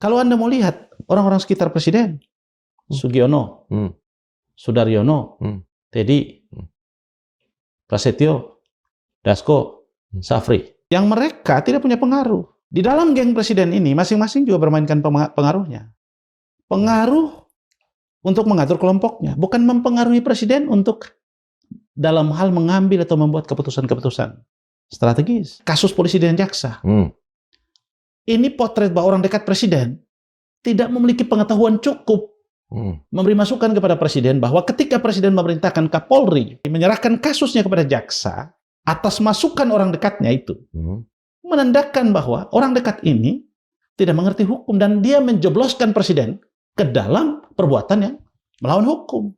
Kalau Anda mau lihat orang-orang sekitar Presiden, Sugiono, Sudaryono, Teddy, Prasetyo, Dasko, Safri, yang mereka tidak punya pengaruh. Di dalam geng Presiden ini, masing-masing juga bermainkan pengaruhnya. Pengaruh untuk mengatur kelompoknya, bukan mempengaruhi Presiden untuk dalam hal mengambil atau membuat keputusan-keputusan strategis. Kasus polisi dan jaksa. Ini potret bahwa orang dekat Presiden tidak memiliki pengetahuan cukup memberi masukan kepada Presiden bahwa ketika Presiden memerintahkan Kapolri menyerahkan kasusnya kepada jaksa atas masukan orang dekatnya itu, menandakan bahwa orang dekat ini tidak mengerti hukum dan dia menjebloskan Presiden ke dalam perbuatan yang melawan hukum.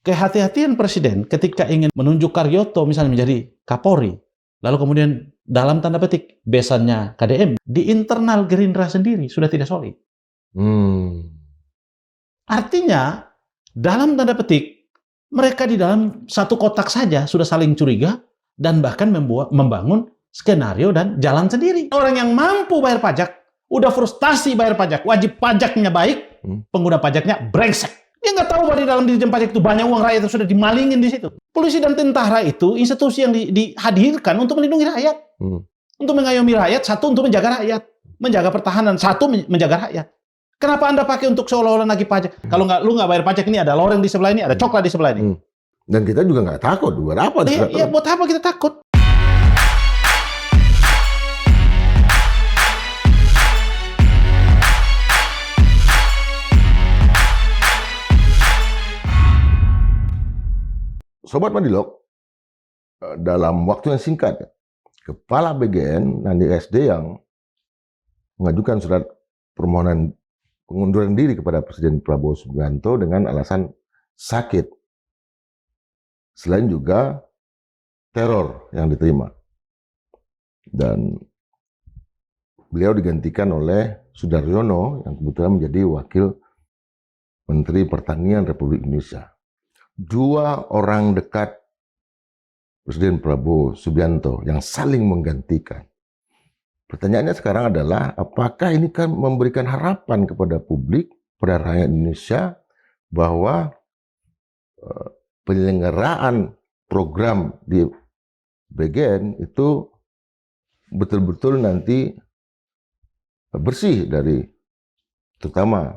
Kehati-hatian Presiden ketika ingin menunjuk Karyoto misalnya menjadi Kapolri, lalu kemudian dalam tanda petik besannya KDM, di internal Gerindra sendiri sudah tidak solid. Artinya, dalam tanda petik, mereka di dalam satu kotak saja sudah saling curiga dan bahkan membangun skenario dan jalan sendiri. Orang yang mampu bayar pajak, udah frustasi bayar pajak, wajib pajaknya baik, pengguna pajaknya brengsek. Dia nggak tahu bahwa di dalam Ditjen Pajak itu banyak uang rakyat yang sudah dimalingin di situ. Polisi dan tentara itu institusi yang dihadirkan untuk melindungi rakyat. Untuk mengayomi rakyat, satu untuk menjaga rakyat. Menjaga pertahanan, satu menjaga rakyat. Kenapa Anda pakai untuk seolah-olah nagih pajak? Kalau lu nggak bayar pajak, ini ada loreng di sebelah ini, ada coklat di sebelah ini. Dan kita juga nggak takut. Buat apa? Iya, buat apa kita takut? Sobat Madilog, dalam waktu yang singkat, Kepala BGN Nandi SD yang mengajukan surat permohonan pengunduran diri kepada Presiden Prabowo Subianto dengan alasan sakit. Selain juga teror yang diterima. Dan beliau digantikan oleh Sudaryono yang kebetulan menjadi Wakil Menteri Pertanian Republik Indonesia. Dua orang dekat Presiden Prabowo Subianto yang saling menggantikan. Pertanyaannya sekarang adalah, apakah ini kan memberikan harapan kepada publik, pada rakyat Indonesia, bahwa penyelenggaraan program di BGN itu betul-betul nanti bersih dari terutama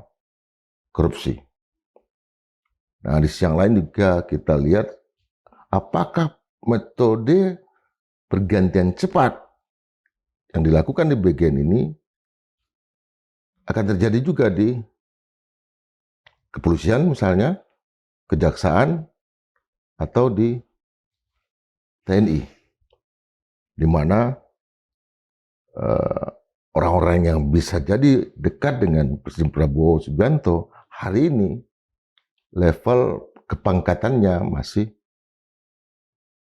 korupsi. Nah, di sisi yang lain juga kita lihat apakah metode pergantian cepat yang dilakukan di BGN ini akan terjadi juga di kepolisian misalnya, kejaksaan, atau di TNI, di mana orang-orang yang bisa jadi dekat dengan Presiden Prabowo Subianto hari ini level kepangkatannya masih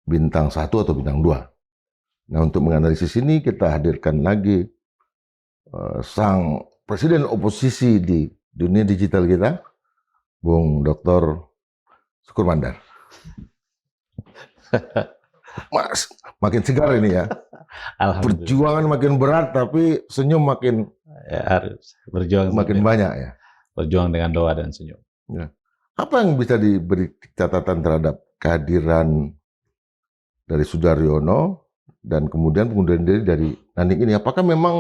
bintang 1 atau bintang 2. Nah, untuk menganalisis ini kita hadirkan lagi sang presiden oposisi di dunia digital kita, Bung Dr. Syukur Mandar. Mas, makin segar ini ya. Perjuangan makin berat tapi senyum makin harus berjuang makin banyak ya. Berjuang dengan doa dan senyum. Ya. Apa yang bisa diberi catatan terhadap kehadiran dari Sudaryono dan kemudian pengunduran diri dari Nanding ini? Apakah memang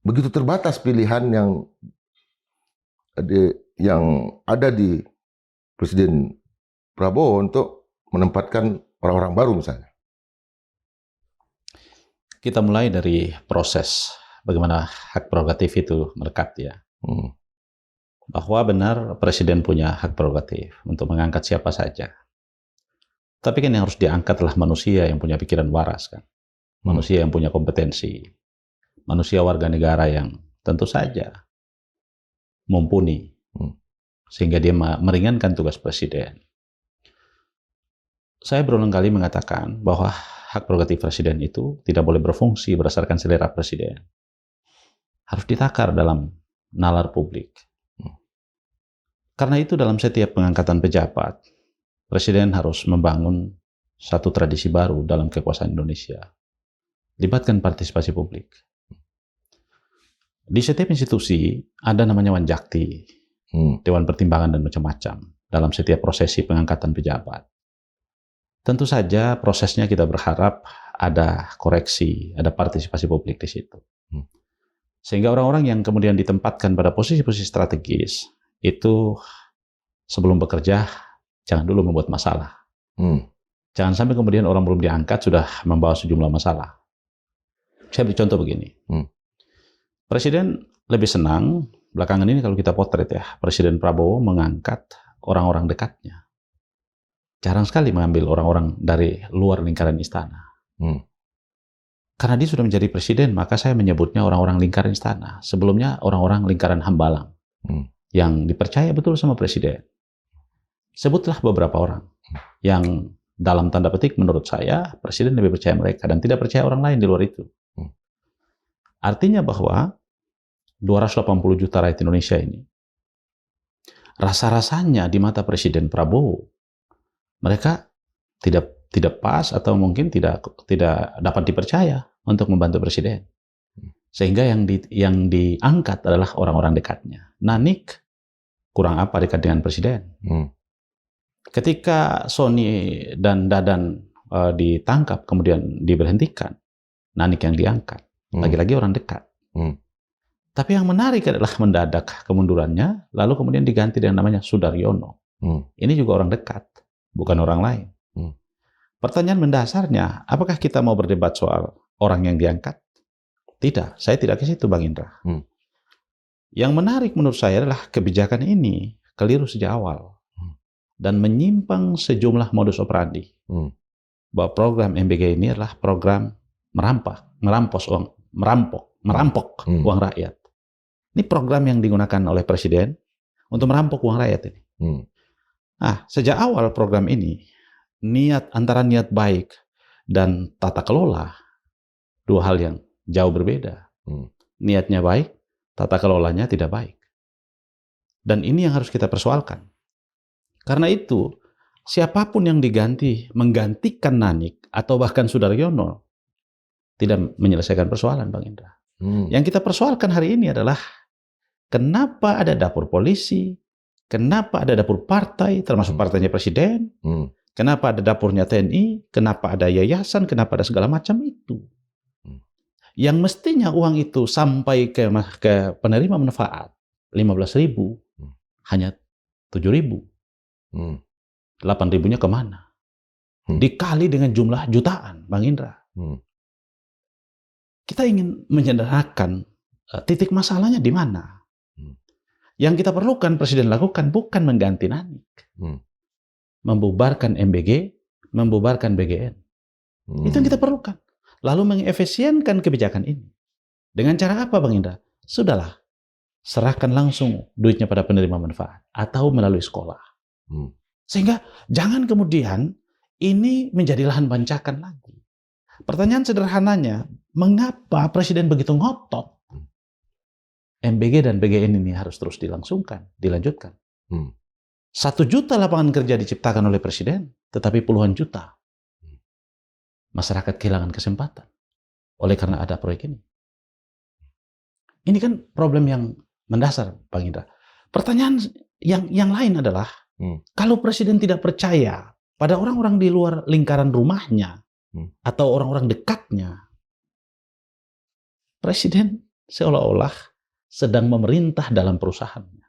begitu terbatas pilihan yang ada di Presiden Prabowo untuk menempatkan orang-orang baru misalnya? Kita mulai dari proses bagaimana hak prerogatif itu melekat ya. Bahwa benar Presiden punya hak prerogatif untuk mengangkat siapa saja. Tapi kan yang harus diangkat adalah manusia yang punya pikiran waras kan. Manusia yang punya kompetensi. Manusia warga negara yang tentu saja mumpuni. Sehingga dia meringankan tugas Presiden. Saya berulang kali mengatakan bahwa hak prerogatif Presiden itu tidak boleh berfungsi berdasarkan selera Presiden. Harus ditakar dalam nalar publik. Karena itu dalam setiap pengangkatan pejabat, Presiden harus membangun satu tradisi baru dalam kekuasaan Indonesia. Libatkan partisipasi publik. Di setiap institusi ada namanya Wanjakti, Dewan Pertimbangan dan macam-macam dalam setiap prosesi pengangkatan pejabat. Tentu saja prosesnya kita berharap ada koreksi, ada partisipasi publik di situ. Sehingga orang-orang yang kemudian ditempatkan pada posisi-posisi strategis itu sebelum bekerja jangan dulu membuat masalah. Jangan sampai kemudian orang belum diangkat sudah membawa sejumlah masalah. Saya beri contoh begini. Presiden lebih senang, belakangan ini kalau kita potret ya, Presiden Prabowo mengangkat orang-orang dekatnya. Jarang sekali mengambil orang-orang dari luar lingkaran istana. Karena dia sudah menjadi presiden, maka saya menyebutnya orang-orang lingkaran istana. Sebelumnya orang-orang lingkaran hambalang. Yang dipercaya betul sama presiden. Sebutlah beberapa orang yang dalam tanda petik menurut saya, presiden lebih percaya mereka dan tidak percaya orang lain di luar itu. Artinya bahwa 280 juta rakyat Indonesia ini, rasa-rasanya di mata Presiden Prabowo, mereka tidak pas atau mungkin tidak dapat dipercaya untuk membantu Presiden. Sehingga yang diangkat adalah orang-orang dekatnya. Nanik kurang apa dekat dengan Presiden. Ketika Sony dan Dadan ditangkap kemudian diberhentikan, Nanik yang diangkat. Lagi-lagi orang dekat. Tapi yang menarik adalah mendadak kemundurannya, lalu kemudian diganti dengan namanya Sudaryono. Ini juga orang dekat, bukan orang lain. Pertanyaan mendasarnya, apakah kita mau berdebat soal orang yang diangkat? Tidak, saya tidak ke situ, Bang Indra. Yang menarik menurut saya adalah kebijakan ini keliru sejak awal dan menyimpang sejumlah modus operandi. Bahwa program MBG ini adalah program merampok uang rakyat. Ini program yang digunakan oleh Presiden untuk merampok uang rakyat ini. Sejak awal program ini, antara niat baik dan tata kelola, dua hal yang jauh berbeda. Niatnya baik, tata kelolanya tidak baik. Dan ini yang harus kita persoalkan. Karena itu, siapapun yang menggantikan Nanik atau bahkan Sudaryono, tidak menyelesaikan persoalan, Bang Indra. Yang kita persoalkan hari ini adalah kenapa ada dapur polisi, kenapa ada dapur partai, termasuk partainya Presiden, kenapa ada dapurnya TNI, kenapa ada yayasan, kenapa ada segala macam itu. Yang mestinya uang itu sampai ke penerima manfaat 15.000, hanya 7.000. 8.000-nya kemana? Dikali dengan jumlah jutaan, Bang Indra. Kita ingin menyederhanakan titik masalahnya di mana. Yang kita perlukan Presiden lakukan bukan mengganti Nanik. Membubarkan MBG, membubarkan BGN. Itu yang kita perlukan. Lalu mengefisienkan kebijakan ini. Dengan cara apa, Bang Indra? Sudahlah, serahkan langsung duitnya pada penerima manfaat atau melalui sekolah. Sehingga jangan kemudian ini menjadi lahan bancakan lagi. Pertanyaan sederhananya, mengapa Presiden begitu ngotot MBG dan BGN ini harus terus dilanjutkan? 1 juta lapangan kerja diciptakan oleh Presiden, tetapi puluhan juta masyarakat kehilangan kesempatan oleh karena ada proyek ini. Ini kan problem yang mendasar, Bang Indra. Pertanyaan yang lain adalah, kalau Presiden tidak percaya pada orang-orang di luar lingkaran rumahnya, atau orang-orang dekatnya, Presiden seolah-olah sedang memerintah dalam perusahaannya.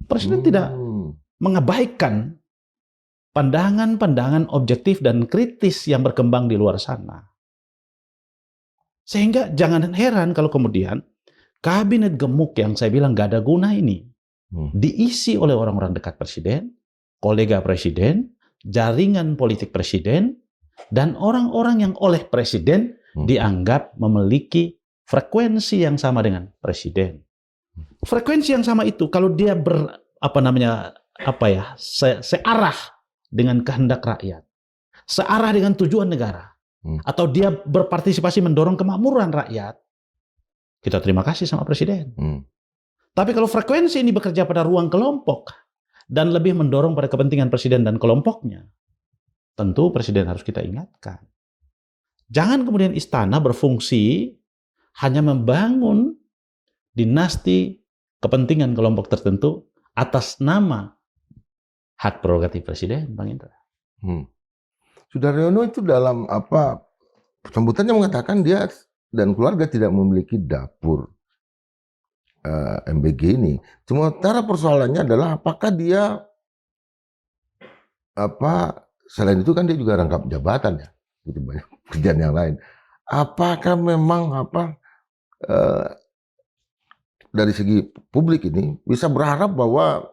Presiden tidak mengabaikan pandangan-pandangan objektif dan kritis yang berkembang di luar sana. Sehingga jangan heran kalau kemudian kabinet gemuk yang saya bilang gak ada guna ini diisi oleh orang-orang dekat Presiden, kolega Presiden, jaringan politik Presiden, dan orang-orang yang oleh Presiden dianggap memiliki frekuensi yang sama dengan Presiden. Frekuensi yang sama itu kalau dia searah dengan kehendak rakyat, searah dengan tujuan negara, atau dia berpartisipasi mendorong kemakmuran rakyat, kita terima kasih sama Presiden. Tapi kalau frekuensi ini bekerja pada ruang kelompok dan lebih mendorong pada kepentingan Presiden dan kelompoknya, tentu Presiden harus kita ingatkan. Jangan kemudian istana berfungsi hanya membangun dinasti kepentingan kelompok tertentu atas nama hak prerogatif presiden, Bang Indra. Sudaryono itu dalam sambutannya mengatakan dia dan keluarga tidak memiliki dapur MBG ini. Sementara persoalannya adalah apakah dia selain itu kan dia juga rangkap jabatan ya, begitu banyak kerjaan yang lain. Apakah memang dari segi publik ini bisa berharap bahwa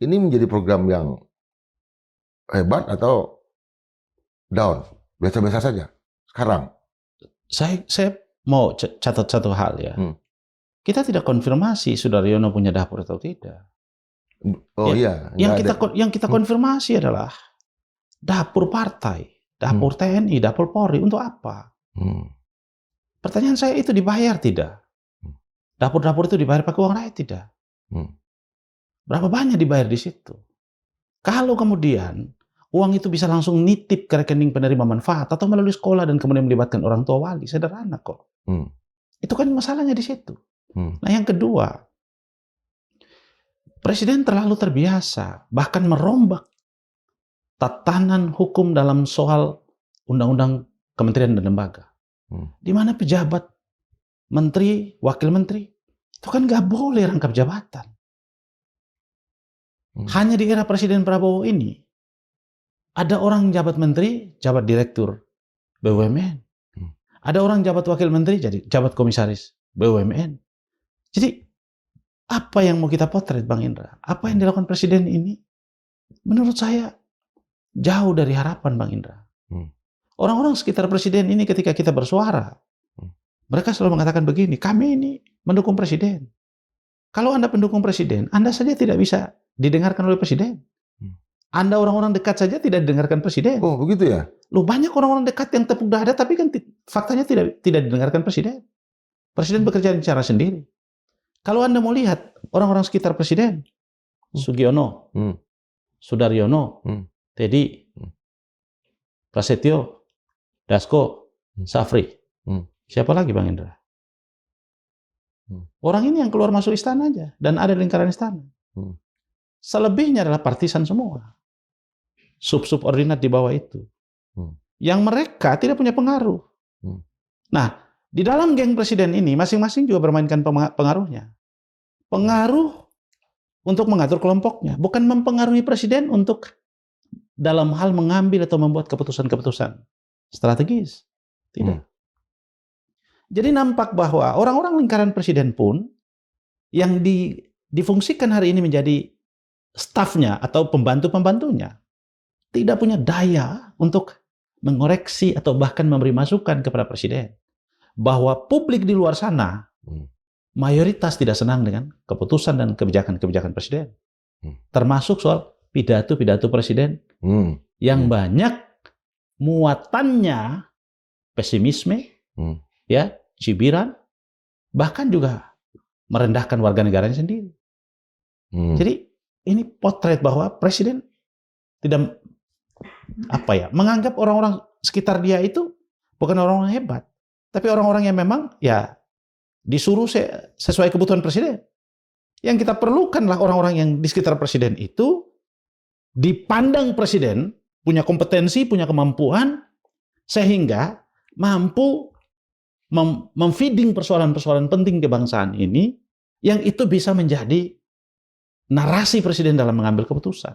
ini menjadi program yang hebat atau down, biasa-biasa saja sekarang? Saya mau catat satu hal ya. Kita tidak konfirmasi Sudaryono punya dapur atau tidak. Oh iya. Yang kita konfirmasi adalah dapur partai, dapur TNI, dapur Polri untuk apa? Pertanyaan saya itu dibayar tidak? Dapur-dapur itu dibayar pakai uang rakyat tidak? Berapa banyak dibayar di situ? Kalau kemudian uang itu bisa langsung nitip ke rekening penerima manfaat atau melalui sekolah dan kemudian melibatkan orang tua wali, sederhana kok. Itu kan masalahnya di situ. Nah, yang kedua, Presiden terlalu terbiasa bahkan merombak tatanan hukum dalam soal undang-undang kementerian dan lembaga. Di mana pejabat, menteri, wakil menteri, itu kan nggak boleh rangkap jabatan. Hanya di era Presiden Prabowo ini, ada orang jabat menteri, jabat direktur BUMN. Ada orang jabat wakil menteri, jadi jabat komisaris BUMN. Jadi, apa yang mau kita potret, Bang Indra? Apa yang dilakukan Presiden ini? Menurut saya, jauh dari harapan, Bang Indra. Orang-orang sekitar Presiden ini ketika kita bersuara, mereka selalu mengatakan begini, kami ini mendukung Presiden. Kalau Anda pendukung Presiden, Anda saja tidak bisa didengarkan oleh Presiden. Anda orang-orang dekat saja tidak didengarkan Presiden. Oh, begitu ya? Loh, banyak orang-orang dekat yang tepuk dada, tapi kan faktanya tidak didengarkan Presiden. Presiden bekerja secara sendiri. Kalau Anda mau lihat orang-orang sekitar Presiden, Sugiono, Sudaryono, Teddy, Prasetyo, Dasko, Safri. Siapa lagi, Bang Indra? Orang ini yang keluar masuk istana aja dan ada di lingkaran istana. Selebihnya adalah partisan semua. Sub-sub ordinat di bawah itu. Yang mereka tidak punya pengaruh. Nah, di dalam geng Presiden ini masing-masing juga bermainkan pengaruhnya. Pengaruh untuk mengatur kelompoknya, bukan mempengaruhi Presiden untuk dalam hal mengambil atau membuat keputusan-keputusan strategis. Tidak. Jadi nampak bahwa orang-orang lingkaran Presiden pun yang difungsikan hari ini menjadi stafnya atau pembantu-pembantunya tidak punya daya untuk mengoreksi atau bahkan memberi masukan kepada Presiden bahwa publik di luar sana mayoritas tidak senang dengan keputusan dan kebijakan-kebijakan Presiden, termasuk soal pidato-pidato Presiden yang banyak muatannya pesimisme, ya, cibiran, bahkan juga merendahkan warga negaranya sendiri. Jadi ini potret bahwa Presiden tidak menganggap orang-orang sekitar dia itu bukan orang-orang hebat, tapi orang-orang yang memang ya disuruh sesuai kebutuhan Presiden. Yang kita perlukanlah orang-orang yang di sekitar Presiden itu dipandang Presiden punya kompetensi, punya kemampuan, sehingga mampu memfeeding persoalan-persoalan penting kebangsaan ini, yang itu bisa menjadi narasi Presiden dalam mengambil keputusan.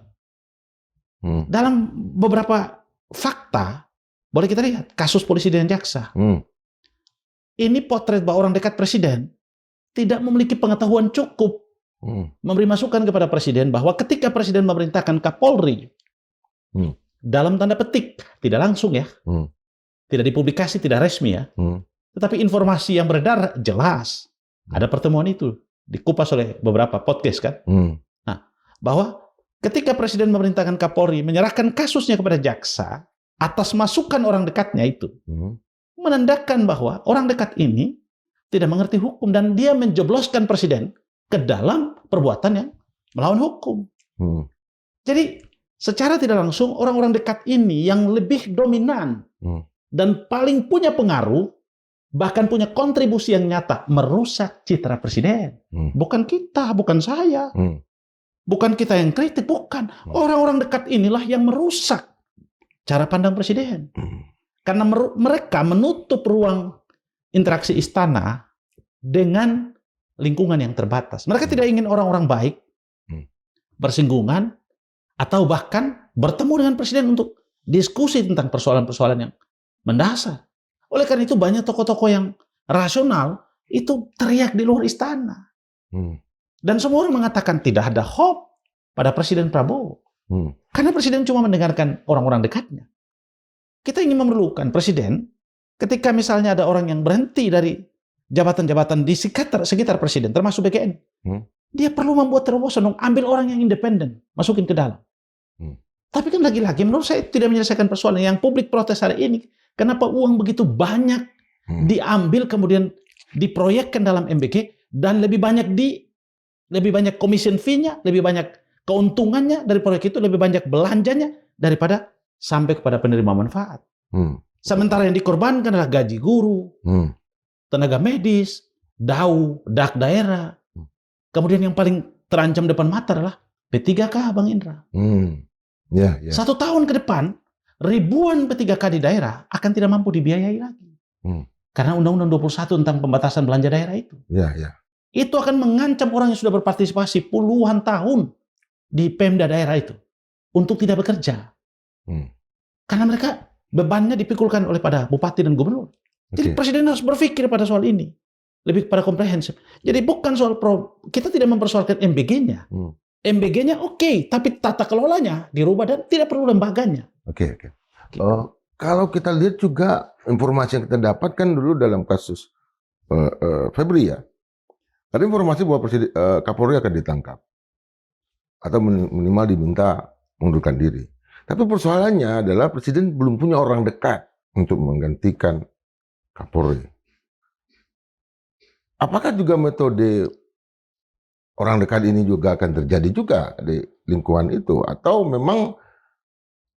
Dalam beberapa fakta, boleh kita lihat, kasus polisi dan jaksa. Ini potret bahwa orang dekat Presiden tidak memiliki pengetahuan cukup memberi masukan kepada Presiden bahwa ketika Presiden memerintahkan Kapolri, dalam tanda petik, tidak langsung ya, tidak dipublikasi, tidak resmi ya, tetapi informasi yang beredar jelas. Ada pertemuan itu, dikupas oleh beberapa podcast kan. Nah, bahwa ketika Presiden memerintahkan Kapolri menyerahkan kasusnya kepada jaksa atas masukan orang dekatnya itu, menandakan bahwa orang dekat ini tidak mengerti hukum dan dia menjebloskan Presiden ke dalam perbuatan yang melawan hukum. Jadi secara tidak langsung orang-orang dekat ini yang lebih dominan dan paling punya pengaruh bahkan punya kontribusi yang nyata merusak citra presiden. Bukan kita, bukan saya. Bukan kita yang kritik, bukan. Orang-orang dekat inilah yang merusak cara pandang presiden. Karena mereka menutup ruang interaksi istana dengan lingkungan yang terbatas. Mereka tidak ingin orang-orang baik bersinggungan atau bahkan bertemu dengan presiden untuk diskusi tentang persoalan-persoalan yang mendasar. Oleh karena itu banyak tokoh-tokoh yang rasional itu teriak di luar istana. Dan semua orang mengatakan tidak ada hope pada Presiden Prabowo. Karena presiden cuma mendengarkan orang-orang dekatnya. Kita ingin memerlukan presiden ketika misalnya ada orang yang berhenti dari jabatan-jabatan di sekitar presiden, termasuk BKN. Dia perlu membuat terobosan dong, ambil orang yang independen, masukin ke dalam. Tapi kan lagi-lagi menurut saya tidak menyelesaikan persoalan yang publik protes hari ini. Kenapa uang begitu banyak diambil kemudian diproyekkan dalam MBG dan lebih banyak commission fee-nya, lebih banyak keuntungannya dari proyek itu, lebih banyak belanjanya daripada sampai kepada penerima manfaat. Sementara yang dikorbankan adalah gaji guru, tenaga medis, dak daerah. Kemudian yang paling terancam depan mata adalah P3K, Bang Indra. 1 tahun ke depan, ribuan P3K di daerah akan tidak mampu dibiayai lagi. Karena Undang-Undang 21 tentang pembatasan belanja daerah itu. Itu akan mengancam orang yang sudah berpartisipasi puluhan tahun di Pemda daerah itu untuk tidak bekerja. Karena mereka bebannya dipikulkan oleh pada bupati dan gubernur. Jadi presiden harus berpikir pada soal ini. Lebih pada komprehensif. Jadi bukan soal kita tidak mempersoalkan MBG-nya. MBG-nya oke, tapi tata kelolanya dirubah dan tidak perlu lembaganya. Gitu. Kalau kita lihat juga informasi yang kita dapatkan dulu dalam kasus Febri ya. Ada informasi bahwa Kapolri akan ditangkap. Atau minimal diminta mengundurkan diri. Tapi persoalannya adalah presiden belum punya orang dekat untuk menggantikan Kapolri. Apakah juga metode orang dekat ini juga akan terjadi juga di lingkungan itu? Atau memang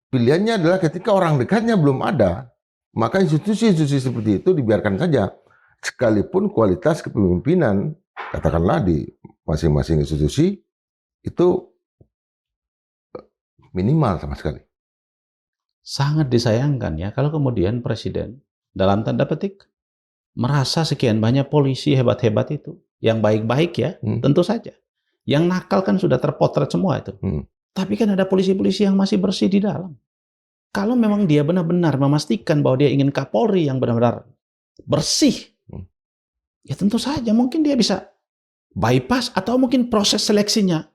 pilihannya adalah ketika orang dekatnya belum ada, maka institusi-institusi seperti itu dibiarkan saja. Sekalipun kualitas kepemimpinan, katakanlah di masing-masing institusi, itu minimal sama sekali. Sangat disayangkan ya kalau kemudian presiden dalam tanda petik merasa sekian banyak polisi hebat-hebat itu. Yang baik-baik ya, tentu saja. Yang nakal kan sudah terpotret semua itu. Tapi kan ada polisi-polisi yang masih bersih di dalam. Kalau memang dia benar-benar memastikan bahwa dia ingin Kapolri yang benar-benar bersih, ya tentu saja mungkin dia bisa bypass atau mungkin proses seleksinya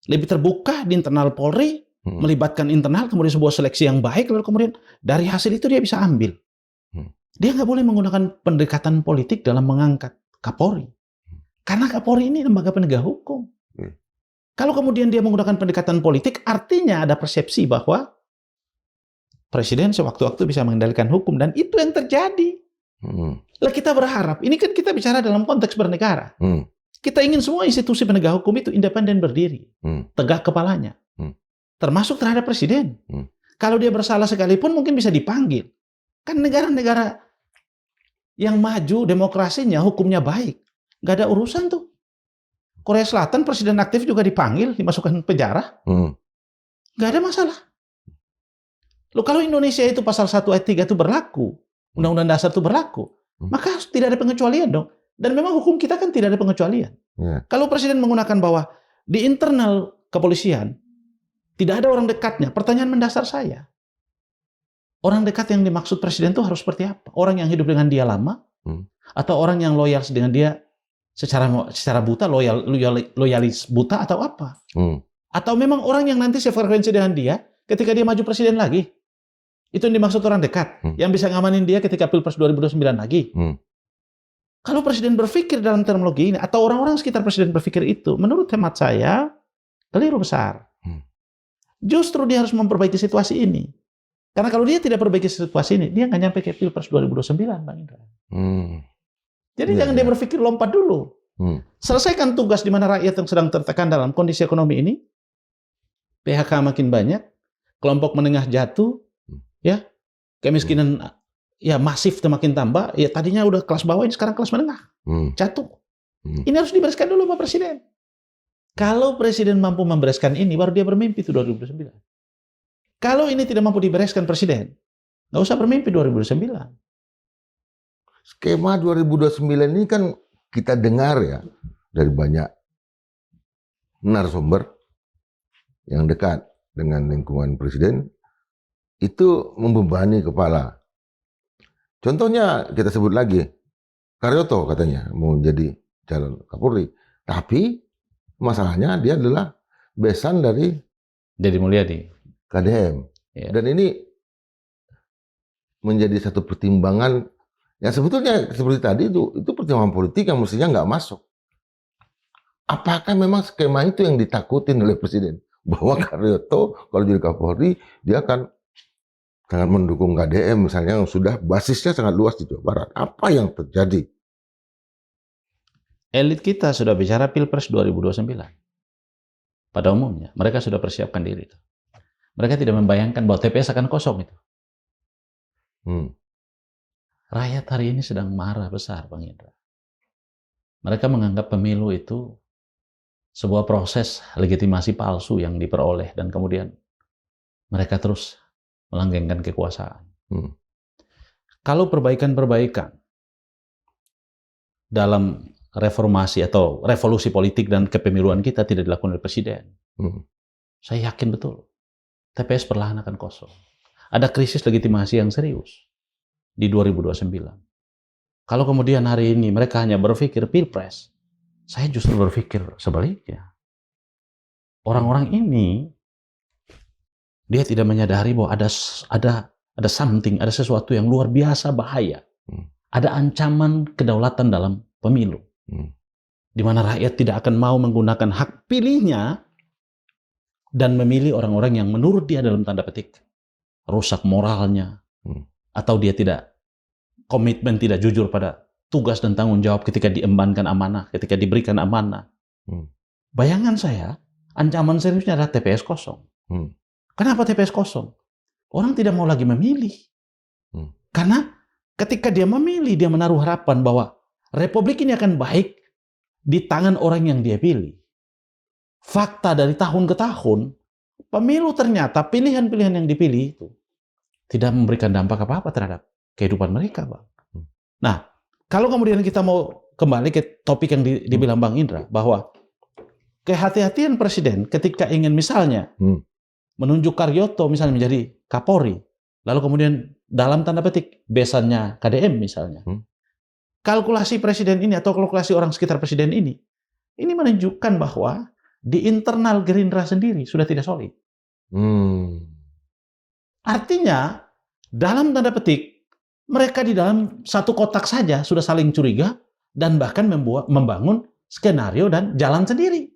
lebih terbuka di internal Polri, melibatkan internal, kemudian sebuah seleksi yang baik, lalu kemudian dari hasil itu dia bisa ambil. Dia nggak boleh menggunakan pendekatan politik dalam mengangkat Kapolri. Karena Kapolri ini lembaga penegak hukum. Kalau kemudian dia menggunakan pendekatan politik, artinya ada persepsi bahwa presiden sewaktu-waktu bisa mengendalikan hukum. Dan itu yang terjadi. Lah kita berharap, ini kan kita bicara dalam konteks bernegara. Kita ingin semua institusi penegak hukum itu independen berdiri. Tegak kepalanya. Termasuk terhadap presiden. Kalau dia bersalah sekalipun mungkin bisa dipanggil. Kan negara-negara yang maju demokrasinya, hukumnya baik. Nggak ada urusan tuh. Korea Selatan presiden aktif juga dipanggil, dimasukkan penjara. Nggak ada masalah. Loh, kalau Indonesia itu pasal 1 ayat 3 itu berlaku, Undang-Undang Dasar itu berlaku, maka tidak ada pengecualian dong. Dan memang hukum kita kan tidak ada pengecualian. Kalau presiden menggunakan bahwa di internal kepolisian tidak ada orang dekatnya, pertanyaan mendasar saya. Orang dekat yang dimaksud presiden itu harus seperti apa? Orang yang hidup dengan dia lama? Atau orang yang loyal dengan dia secara buta, loyalis buta atau apa? Atau memang orang yang nanti sefrekuensi dengan dia ketika dia maju presiden lagi? Itu yang dimaksud orang dekat, yang bisa ngamanin dia ketika Pilpres 2029 lagi. Kalau presiden berpikir dalam terminologi ini, atau orang-orang sekitar presiden berpikir itu, menurut hemat saya, keliru besar. Justru dia harus memperbaiki situasi ini. Karena kalau dia tidak perbaiki situasi ini, dia nggak nyampe ke Pilpres 2029, Bang Indra. Jadi jangan dia berpikir lompat dulu. Selesaikan tugas di mana rakyat yang sedang tertekan dalam kondisi ekonomi ini, PHK makin banyak, kelompok menengah jatuh, ya, kemiskinan ya masif semakin tambah, ya tadinya udah kelas bawah ini sekarang kelas menengah, jatuh. Ini harus dibereskan dulu Pak Presiden. Kalau Presiden mampu membereskan ini, baru dia bermimpi itu 2009. Kalau ini tidak mampu dibereskan Presiden, nggak usah bermimpi 2009. Skema 2029 ini kan kita dengar ya dari banyak narasumber yang dekat dengan lingkungan Presiden, itu membebani kepala. Contohnya kita sebut lagi, Karyoto katanya mau jadi calon Kapolri. Tapi masalahnya dia adalah besan dari Deddy Mulyadi. KDM. Ya. Dan ini menjadi satu pertimbangan yang sebetulnya seperti tadi itu pertimbangan politik yang mestinya nggak masuk. Apakah memang skema itu yang ditakutin oleh Presiden? Bahwa Karyoto kalau jadi Kapolri, dia akan sangat mendukung KDM misalnya yang sudah basisnya sangat luas di Jawa Barat. Apa yang terjadi? Elit kita sudah bicara Pilpres 2029. Pada umumnya, mereka sudah persiapkan diri. Mereka tidak membayangkan bahwa TPS akan kosong itu. Rakyat hari ini sedang marah besar, Bang Indra. Mereka menganggap pemilu itu sebuah proses legitimasi palsu yang diperoleh dan kemudian mereka terus melanggengkan kekuasaan. Kalau perbaikan-perbaikan dalam reformasi atau revolusi politik dan kepemiluan kita tidak dilakukan oleh Presiden, saya yakin betul TPS perlahan akan kosong. Ada krisis legitimasi yang serius di 2029. Kalau kemudian hari ini mereka hanya berpikir Pilpres, saya justru berpikir sebaliknya. Orang-orang ini dia tidak menyadari bahwa ada something, ada sesuatu yang luar biasa bahaya. Ada ancaman kedaulatan dalam pemilu. Di mana rakyat tidak akan mau menggunakan hak pilihnya dan memilih orang-orang yang menurut dia dalam tanda petik rusak moralnya, atau dia tidak komitmen, tidak jujur pada tugas dan tanggung jawab ketika diembankan amanah, ketika diberikan amanah. Bayangan saya, ancaman seriusnya adalah TPS kosong. Kenapa TPS kosong? Orang tidak mau lagi memilih. Karena ketika dia memilih, dia menaruh harapan bahwa Republik ini akan baik di tangan orang yang dia pilih. Fakta dari tahun ke tahun, pemilu ternyata pilihan-pilihan yang dipilih itu tidak memberikan dampak apa-apa terhadap kehidupan mereka, Bang. Nah, kalau kemudian kita mau kembali ke topik yang dibilang Bang Indra, bahwa kehati-hatian Presiden ketika ingin misalnya menunjuk Karyoto misalnya menjadi Kapolri, lalu kemudian dalam tanda petik besannya KDM misalnya. Kalkulasi Presiden ini atau kalkulasi orang sekitar Presiden ini menunjukkan bahwa di internal Gerindra sendiri sudah tidak solid. Artinya, dalam tanda petik, mereka di dalam satu kotak saja sudah saling curiga dan bahkan membangun skenario dan jalan sendiri.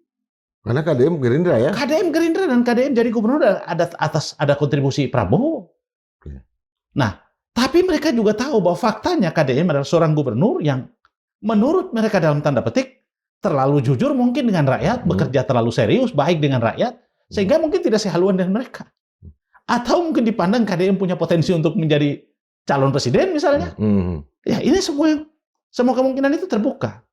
Karena KDM Gerindra ya? KDM Gerindra dan KDM jadi gubernur ada kontribusi Prabowo. Nah, tapi mereka juga tahu bahwa faktanya KDM adalah seorang gubernur yang menurut mereka dalam tanda petik terlalu jujur mungkin dengan rakyat, bekerja terlalu serius, baik dengan rakyat, sehingga mungkin tidak sehaluan dengan mereka. Atau mungkin dipandang KDM punya potensi untuk menjadi calon presiden misalnya. Ya, ini semua kemungkinan itu terbuka.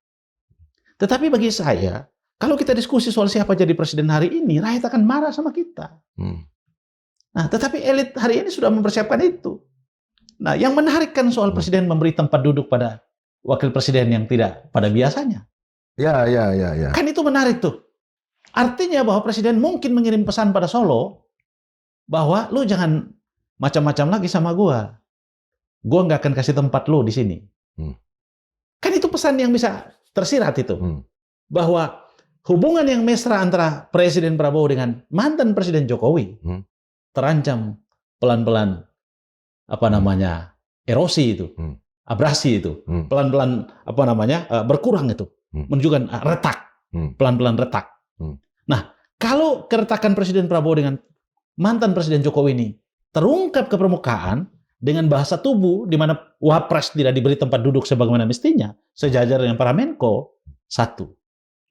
Tetapi bagi saya, kalau kita diskusi soal siapa jadi presiden hari ini, rakyat akan marah sama kita. Nah, tetapi elit hari ini sudah mempersiapkan itu. Nah, yang menarik kan soal presiden memberi tempat duduk pada wakil presiden yang tidak pada biasanya. Ya. Kan itu menarik tuh. Artinya bahwa presiden mungkin mengirim pesan pada Solo bahwa lu jangan macam-macam lagi sama gua. Gua nggak akan kasih tempat lu di sini. Kan itu pesan yang bisa tersirat itu. Bahwa hubungan yang mesra antara Presiden Prabowo dengan mantan Presiden Jokowi terancam pelan-pelan erosi itu, abrasi itu, pelan-pelan berkurang itu, menunjukkan retak, pelan-pelan retak. Nah, kalau keretakan Presiden Prabowo dengan mantan Presiden Jokowi ini terungkap ke permukaan dengan bahasa tubuh di mana Wapres tidak diberi tempat duduk sebagaimana mestinya, sejajar dengan para Menko, satu,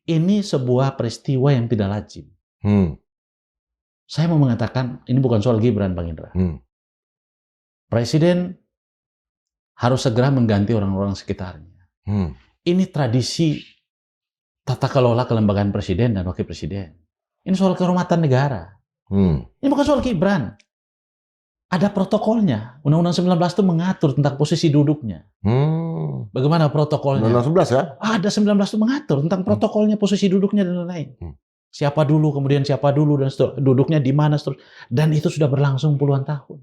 ini sebuah peristiwa yang tidak lazim. Saya mau mengatakan ini bukan soal Gibran, Bang Indra. Presiden harus segera mengganti orang-orang sekitarnya. Ini tradisi tata kelola kelembagaan presiden dan wakil presiden. Ini soal kehormatan negara. Ini bukan soal kibran. Ada protokolnya. Undang-Undang 19 itu mengatur tentang posisi duduknya. Bagaimana protokolnya? Undang-Undang 11 ya? Ada 19 itu mengatur tentang protokolnya, posisi duduknya dan lain-lain. Siapa dulu, kemudian siapa dulu, dan duduknya di mana, dan itu sudah berlangsung puluhan tahun.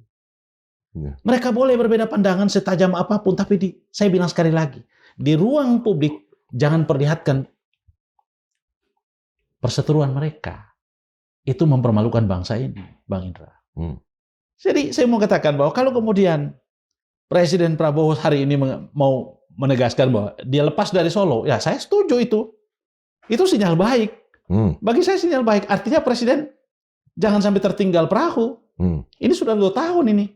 Mereka boleh berbeda pandangan setajam apapun, tapi saya bilang sekali lagi, di ruang publik jangan perlihatkan perseteruan mereka. Itu mempermalukan bangsa ini, Bang Indra. Jadi saya mau katakan bahwa kalau kemudian Presiden Prabowo hari ini mau menegaskan bahwa dia lepas dari Solo, ya saya setuju itu. Itu sinyal baik. Bagi saya sinyal baik. Artinya Presiden jangan sampai tertinggal perahu. Ini sudah 2 tahun ini.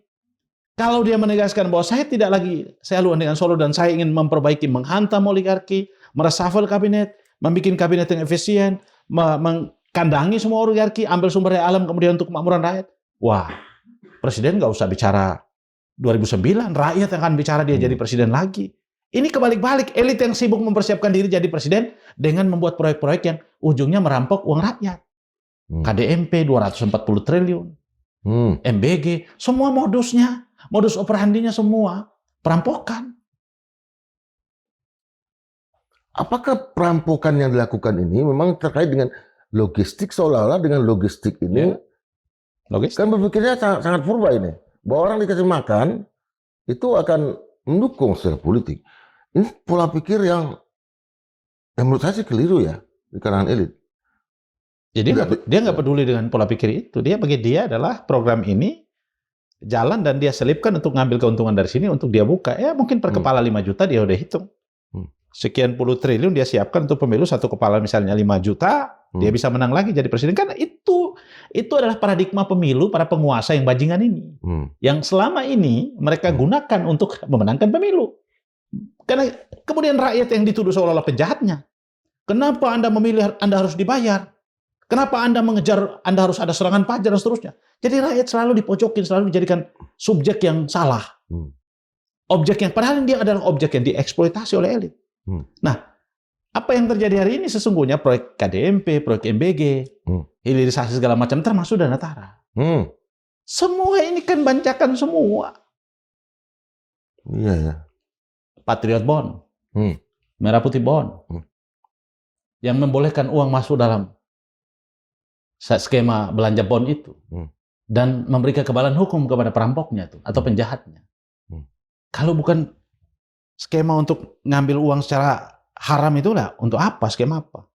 Kalau dia menegaskan bahwa saya tidak lagi sehaluan dengan Solo dan saya ingin memperbaiki, menghantam oligarki, mereshuffle kabinet, membuat kabinet yang efisien, mengkandangi semua oligarki, ambil sumber daya alam kemudian untuk kemakmuran rakyat. Wah, Presiden nggak usah bicara 2009, rakyat akan bicara dia jadi presiden lagi. Ini kebalik-balik, elit yang sibuk mempersiapkan diri jadi presiden dengan membuat proyek-proyek yang ujungnya merampok uang rakyat. KDMP 240 triliun, MBG, semua modusnya, modus operandinya semua perampokan. Apakah perampokan yang dilakukan ini memang terkait dengan logistik, seolah-olah dengan logistik ini? Logis? Kan berpikirnya sangat purba ini. Bahwa orang dikasih makan, itu akan mendukung secara politik. Ini pola pikir yang menurut saya sih keliru ya, di kalangan elit. Jadi dia nggak peduli dengan pola pikir itu. Bagi dia adalah program ini jalan dan dia selipkan untuk ngambil keuntungan dari sini untuk dia buka. Ya mungkin per kepala 5 juta dia udah hitung. Sekian puluh triliun dia siapkan untuk pemilu, satu kepala misalnya 5 juta, dia bisa menang lagi jadi presiden. Kan itu adalah paradigma pemilu para penguasa yang bajingan ini. Yang selama ini mereka gunakan untuk memenangkan pemilu. Karena kemudian rakyat yang dituduh seolah-olah penjahatnya. Kenapa Anda memilih, Anda harus dibayar? Kenapa Anda mengejar, Anda harus ada serangan pajak dan seterusnya? Jadi rakyat selalu dipojokin, selalu dijadikan subjek yang salah. Objek yang, padahal dia adalah objek yang dieksploitasi oleh elit. Nah, apa yang terjadi hari ini sesungguhnya proyek KDMP, proyek MBG, hilirisasi segala macam termasuk dana TARA. Semua ini kan bancakan semua. Iya ya. Patriot Bond, Merah Putih Bond, yang membolehkan uang masuk dalam skema belanja bond itu, dan memberikan kekebalan hukum kepada perampoknya itu atau penjahatnya. Kalau bukan skema untuk ngambil uang secara haram itulah, untuk apa? Skema apa?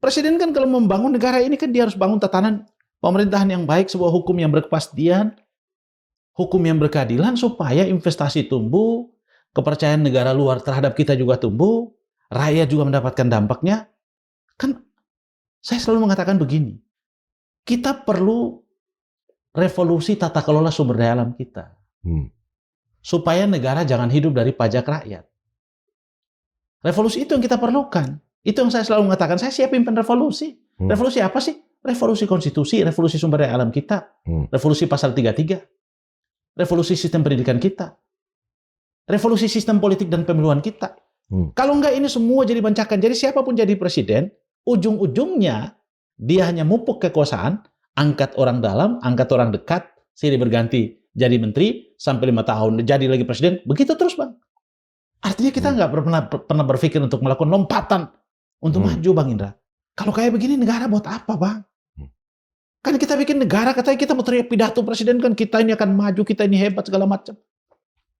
Presiden kan kalau membangun negara ini kan dia harus bangun tatanan pemerintahan yang baik, sebuah hukum yang berkepastian, hukum yang berkeadilan supaya investasi tumbuh, kepercayaan negara luar terhadap kita juga tumbuh, rakyat juga mendapatkan dampaknya. Kan saya selalu mengatakan begini, kita perlu revolusi tata kelola sumber daya alam kita. Supaya negara jangan hidup dari pajak rakyat. Revolusi itu yang kita perlukan. Itu yang saya selalu mengatakan, saya siap pimpin revolusi. Revolusi apa sih? Revolusi konstitusi, revolusi sumber daya alam kita, revolusi pasal 33, revolusi sistem pendidikan kita, revolusi sistem politik dan pemiluan kita. Kalau enggak ini semua jadi bancakan. Jadi siapapun jadi presiden, ujung-ujungnya dia hanya mupuk kekuasaan, angkat orang dalam, angkat orang dekat, silih berganti jadi menteri, sampai 5 tahun jadi lagi presiden, begitu terus Bang. Artinya kita nggak pernah berpikir untuk melakukan lompatan untuk maju Bang Indra. Kalau kayak begini negara buat apa Bang? Kan kita bikin negara, katanya kita mau teriak pidato presiden kan kita ini akan maju, kita ini hebat segala macam.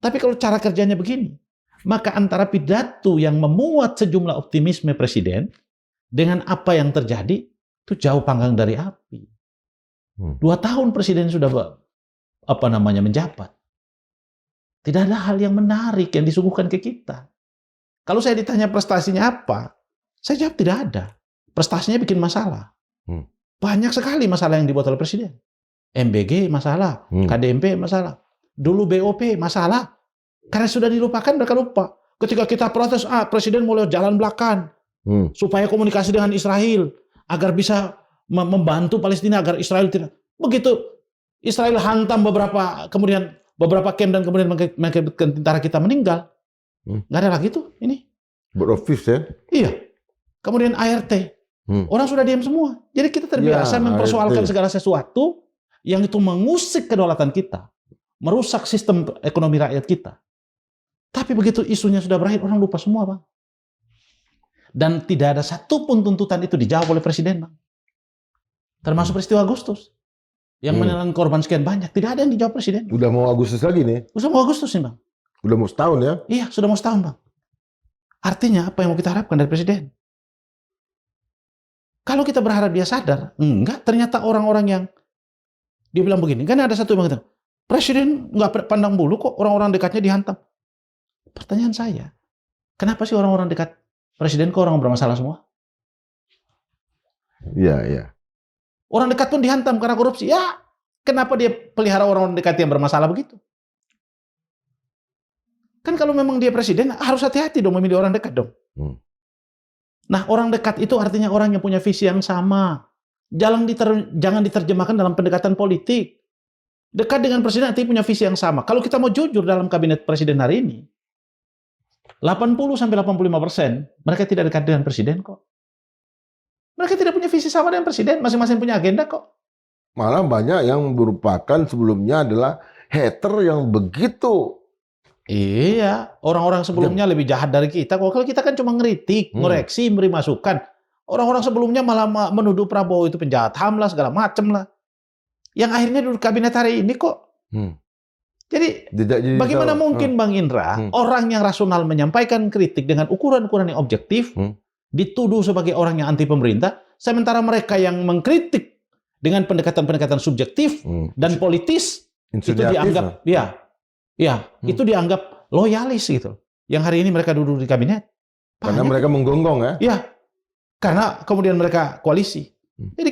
Tapi kalau cara kerjanya begini, maka antara pidato yang memuat sejumlah optimisme presiden dengan apa yang terjadi itu jauh panggang dari api. 2 tahun presiden sudah menjabat. Tidak ada hal yang menarik yang disuguhkan ke kita. Kalau saya ditanya prestasinya apa, saya jawab tidak ada. Prestasinya bikin masalah. Banyak sekali masalah yang dibuat oleh presiden. MBG masalah, KDMP masalah. Dulu BOP masalah. Karena sudah dilupakan, mereka lupa. Ketika kita protes, presiden mulai jalan belakang. Supaya komunikasi dengan Israel. Agar bisa membantu Palestina, agar Israel tidak. Begitu Israel hantam beberapa, kemudian beberapa camp dan kemudian mengakibatkan tentara kita meninggal. Nggak ada lagi tuh ini. Berofis ya? Iya. Kemudian ART. Orang sudah diam semua. Jadi kita terbiasa mempersoalkan segala sesuatu yang itu mengusik kedaulatan kita. Merusak sistem ekonomi rakyat kita. Tapi begitu isunya sudah berakhir, orang lupa semua, Bang. Dan tidak ada satupun tuntutan itu dijawab oleh Presiden, Bang. Termasuk peristiwa Agustus. Yang menelan korban sekian banyak. Tidak ada yang dijawab Presiden. Udah mau Agustus lagi nih? Sudah mau Agustus nih, Bang. Udah mau setahun ya? Iya, sudah mau setahun, Bang. Artinya apa yang mau kita harapkan dari Presiden? Kalau kita berharap dia sadar, enggak. Ternyata orang-orang yang dia bilang begini, kan ada satu yang bilang, Presiden nggak pandang bulu kok orang-orang dekatnya dihantam. Pertanyaan saya, kenapa sih orang-orang dekat Presiden kok orang bermasalah semua? Iya, iya. Orang dekat pun dihantam karena korupsi. Ya, kenapa dia pelihara orang-orang dekat yang bermasalah begitu? Kan kalau memang dia presiden, harus hati-hati dong memilih orang dekat dong. Nah, orang dekat itu artinya orang yang punya visi yang sama. Jangan diterjemahkan dalam pendekatan politik. Dekat dengan presiden artinya punya visi yang sama. Kalau kita mau jujur dalam kabinet presiden hari ini, 80-85% mereka tidak dekat dengan presiden kok. Mereka tidak punya visi sama dengan presiden, masing-masing punya agenda kok. Malah banyak yang merupakan sebelumnya adalah hater yang begitu. Iya, orang-orang sebelumnya lebih jahat dari kita. Kalau kita kan cuma ngeritik, ngoreksi, memberi masukan. Orang-orang sebelumnya malah menuduh Prabowo itu penjahat HAM lah, segala macem lah. Yang akhirnya duduk kabinet hari ini kok. Jadi bagaimana mungkin Bang Indra, orang yang rasional menyampaikan kritik dengan ukuran-ukuran yang objektif, dituduh sebagai orang yang anti pemerintah, sementara mereka yang mengkritik dengan pendekatan-pendekatan subjektif dan politis, itu dianggap, itu dianggap loyalis gitu. Yang hari ini mereka duduk di kabinet. Karena mereka menggonggong ya? Iya, karena kemudian mereka koalisi. Jadi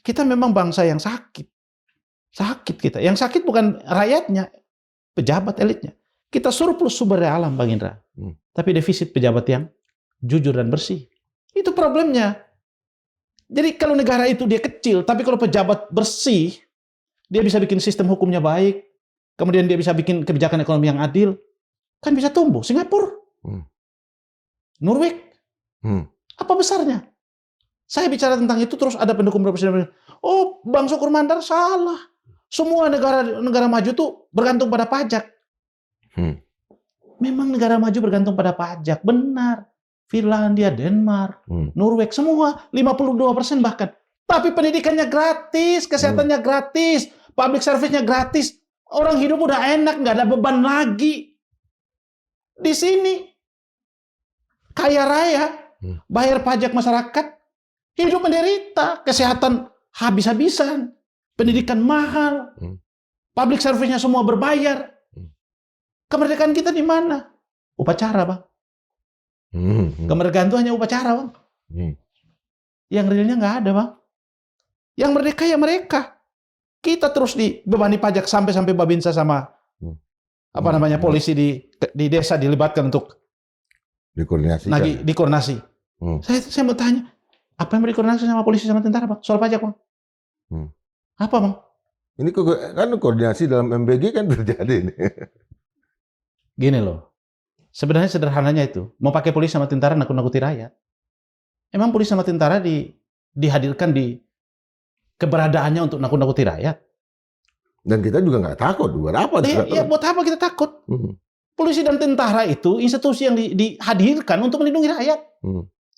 kita memang bangsa yang sakit. Sakit kita. Yang sakit bukan rakyatnya, pejabat elitnya. Kita surplus sumber daya alam, Bang Indra. Tapi defisit pejabat yang jujur dan bersih. Itu problemnya. Jadi kalau negara itu dia kecil, tapi kalau pejabat bersih, dia bisa bikin sistem hukumnya baik, kemudian dia bisa bikin kebijakan ekonomi yang adil, kan bisa tumbuh. Singapura, Norway, apa besarnya? Saya bicara tentang itu terus ada pendukung presiden. Oh, Bang Syukur Mandar salah. Semua negara maju tuh bergantung pada pajak. Memang negara maju bergantung pada pajak, benar. Finlandia, Denmark, Norway, semua 52% bahkan. Tapi pendidikannya gratis, kesehatannya gratis, public service-nya gratis. Orang hidup udah enak, nggak ada beban lagi. Di sini, kaya raya, bayar pajak masyarakat, hidup menderita, kesehatan habis-habisan, pendidikan mahal, public service-nya semua berbayar. Kemerdekaan kita di mana? Upacara, Bang. Kemerdekaan itu hanya upacara, Bang. Yang realnya nggak ada, Bang. Yang merdeka ya mereka. Kita terus dibebani pajak sampai Babinsa sama polisi di desa dilibatkan untuk dikoordinasi. Saya mau tanya, apa yang dikoordinasi sama polisi sama tentara, Bang? Soal pajak, Bang. Apa, Bang? Ini kan koordinasi dalam MBG kan terjadi nih. Gini loh. Sebenarnya sederhananya itu, mau pakai polisi sama tentara nakut-nakuti rakyat. Emang polisi sama tentara dihadirkan di keberadaannya untuk nakut-nakuti rakyat. Dan kita juga nggak takut. Buat apa? Iya, buat apa kita takut? Polisi dan tentara itu institusi yang dihadirkan untuk melindungi rakyat.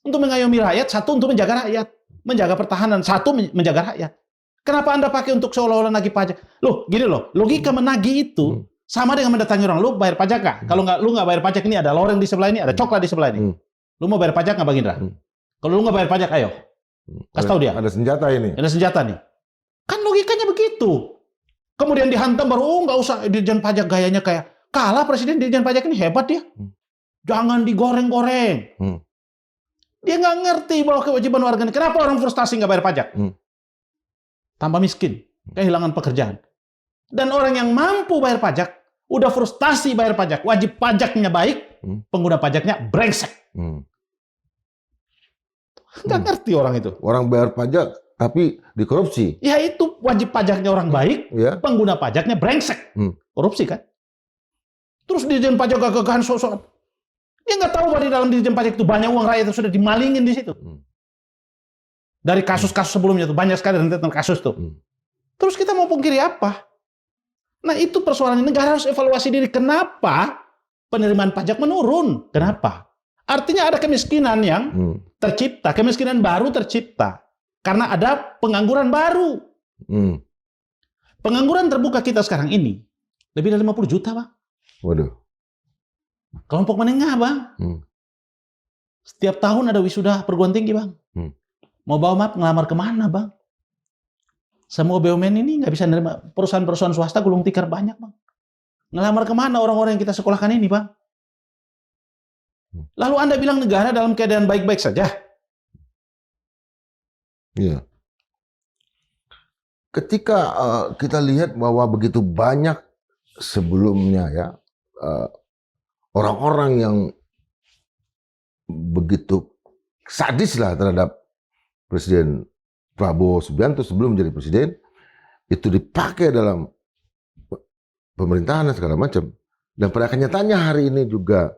Untuk mengayomi rakyat, satu untuk menjaga rakyat. Menjaga pertahanan, satu menjaga rakyat. Kenapa Anda pakai untuk seolah-olah nagih pajak? Loh, gini loh, logika menagih itu sama dengan mendatangi orang. Lu bayar pajak nggak? Kalau lu nggak bayar pajak, ini ada loreng di sebelah ini, ada coklat di sebelah ini. Lu mau bayar pajak nggak, Bang Indra? Kalau lu nggak bayar pajak, ayo. Kasih tahu dia. Ada senjata ini. Ada senjata nih. Kan logikanya begitu. Kemudian dihantam baru, nggak usah Dirjen Pajak gayanya kayak kalah presiden Dirjen Pajak ini hebat dia. Jangan digoreng-goreng. Dia nggak ngerti bahwa kewajiban warga negara. Kenapa orang frustasi nggak bayar pajak? Tambah miskin, kehilangan pekerjaan. Dan orang yang mampu bayar pajak, udah frustasi bayar pajak, wajib pajaknya baik, pengguna pajaknya brengsek. Nggak ngerti orang itu. Orang bayar pajak, tapi dikorupsi. Ya itu wajib pajaknya orang baik, pengguna pajaknya brengsek. korupsi kan. Terus Dirjen Pajak gagahan sok-sok. Dia nggak tahu bahwa di dalam Dirjen Pajak itu banyak uang rakyat yang sudah dimalingin di situ. Dari kasus-kasus sebelumnya tuh banyak sekali tentang kasus tuh. Terus kita mau pungkiri apa? Nah itu persoalan negara harus evaluasi diri. Kenapa penerimaan pajak menurun? Kenapa? Artinya ada kemiskinan yang tercipta, kemiskinan baru tercipta karena ada pengangguran baru. Pengangguran terbuka kita sekarang ini lebih dari 50 juta, Bang. Waduh. Kelompok menengah, Bang. Setiap tahun ada wisuda perguruan tinggi, Bang. Mau bawa map ngelamar kemana, Bang? Semua BUMN ini nggak bisa nerima, perusahaan-perusahaan swasta gulung tikar banyak, Bang. Ngelamar kemana orang-orang yang kita sekolahkan ini, Bang? Lalu Anda bilang negara dalam keadaan baik-baik saja? Iya. Ketika kita lihat bahwa begitu banyak sebelumnya ya orang-orang yang begitu sadis lah terhadap Presiden Prabowo Subianto sebelum menjadi presiden, itu dipakai dalam pemerintahan dan segala macam. Dan pada kenyataannya hari ini juga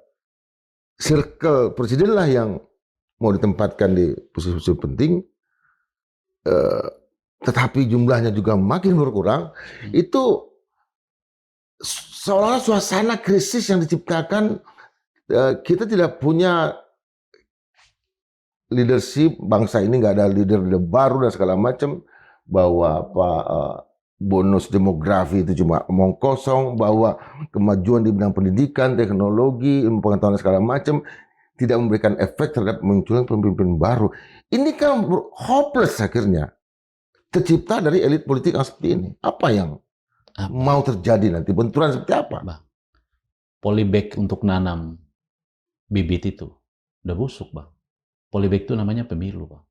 circle presiden lah yang mau ditempatkan di posisi-posisi penting, tetapi jumlahnya juga makin berkurang. Itu seolah-olah suasana krisis yang diciptakan, kita tidak punya leadership, bangsa ini nggak ada leader baru dan segala macam, bahwa bonus demografi itu cuma omong kosong, bahwa kemajuan di bidang pendidikan, teknologi, ilmu pengetahuan dan segala macam tidak memberikan efek terhadap munculnya pemimpin baru. Ini kan hopeless akhirnya. Tercipta dari elit politik yang seperti ini. Apa yang mau terjadi nanti? Benturan seperti apa? Bang, polybag untuk nanam bibit itu udah busuk, Bang. Polybag itu namanya pemilu, Bang.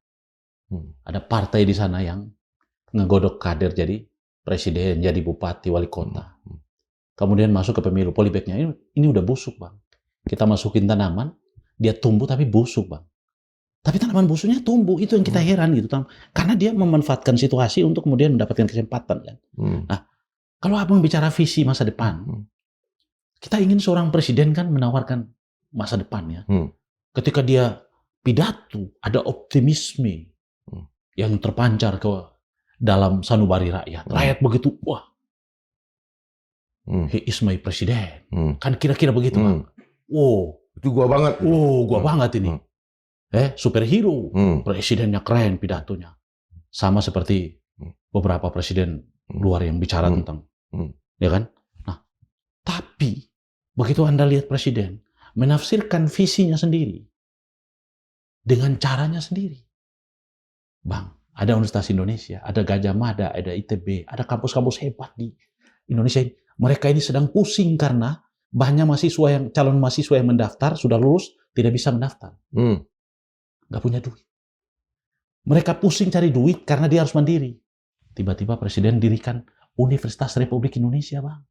Ada partai di sana yang ngegodok kader jadi presiden, jadi bupati, wali kota. Kemudian masuk ke pemilu. Polybagnya ini udah busuk, Bang. Kita masukin tanaman, dia tumbuh tapi busuk, Bang. Tapi tanaman busuknya tumbuh, itu yang kita heran gitu. Karena dia memanfaatkan situasi untuk kemudian mendapatkan kesempatan kan. Nah, kalau abang bicara visi masa depan, kita ingin seorang presiden kan menawarkan masa depannya. Ketika dia pidato, ada optimisme yang terpancar ke dalam sanubari rakyat. Rakyat begitu, wah, he is my presiden. Kan kira-kira begitu, Bang. Wow, itu gua banget. Oh, gua banget ini. Superhero. Presidennya keren pidatonya. Sama seperti beberapa presiden luar yang bicara tentang, ya kan? Nah, tapi begitu Anda lihat presiden menafsirkan visinya sendiri dengan caranya sendiri. Bang, ada Universitas Indonesia, ada Gajah Mada, ada ITB, ada kampus-kampus hebat di Indonesia. Mereka ini sedang pusing karena banyak calon mahasiswa yang mendaftar, sudah lulus, tidak bisa mendaftar. Nggak punya duit. Mereka pusing cari duit karena dia harus mandiri. Tiba-tiba presiden dirikan Universitas Republik Indonesia, Bang.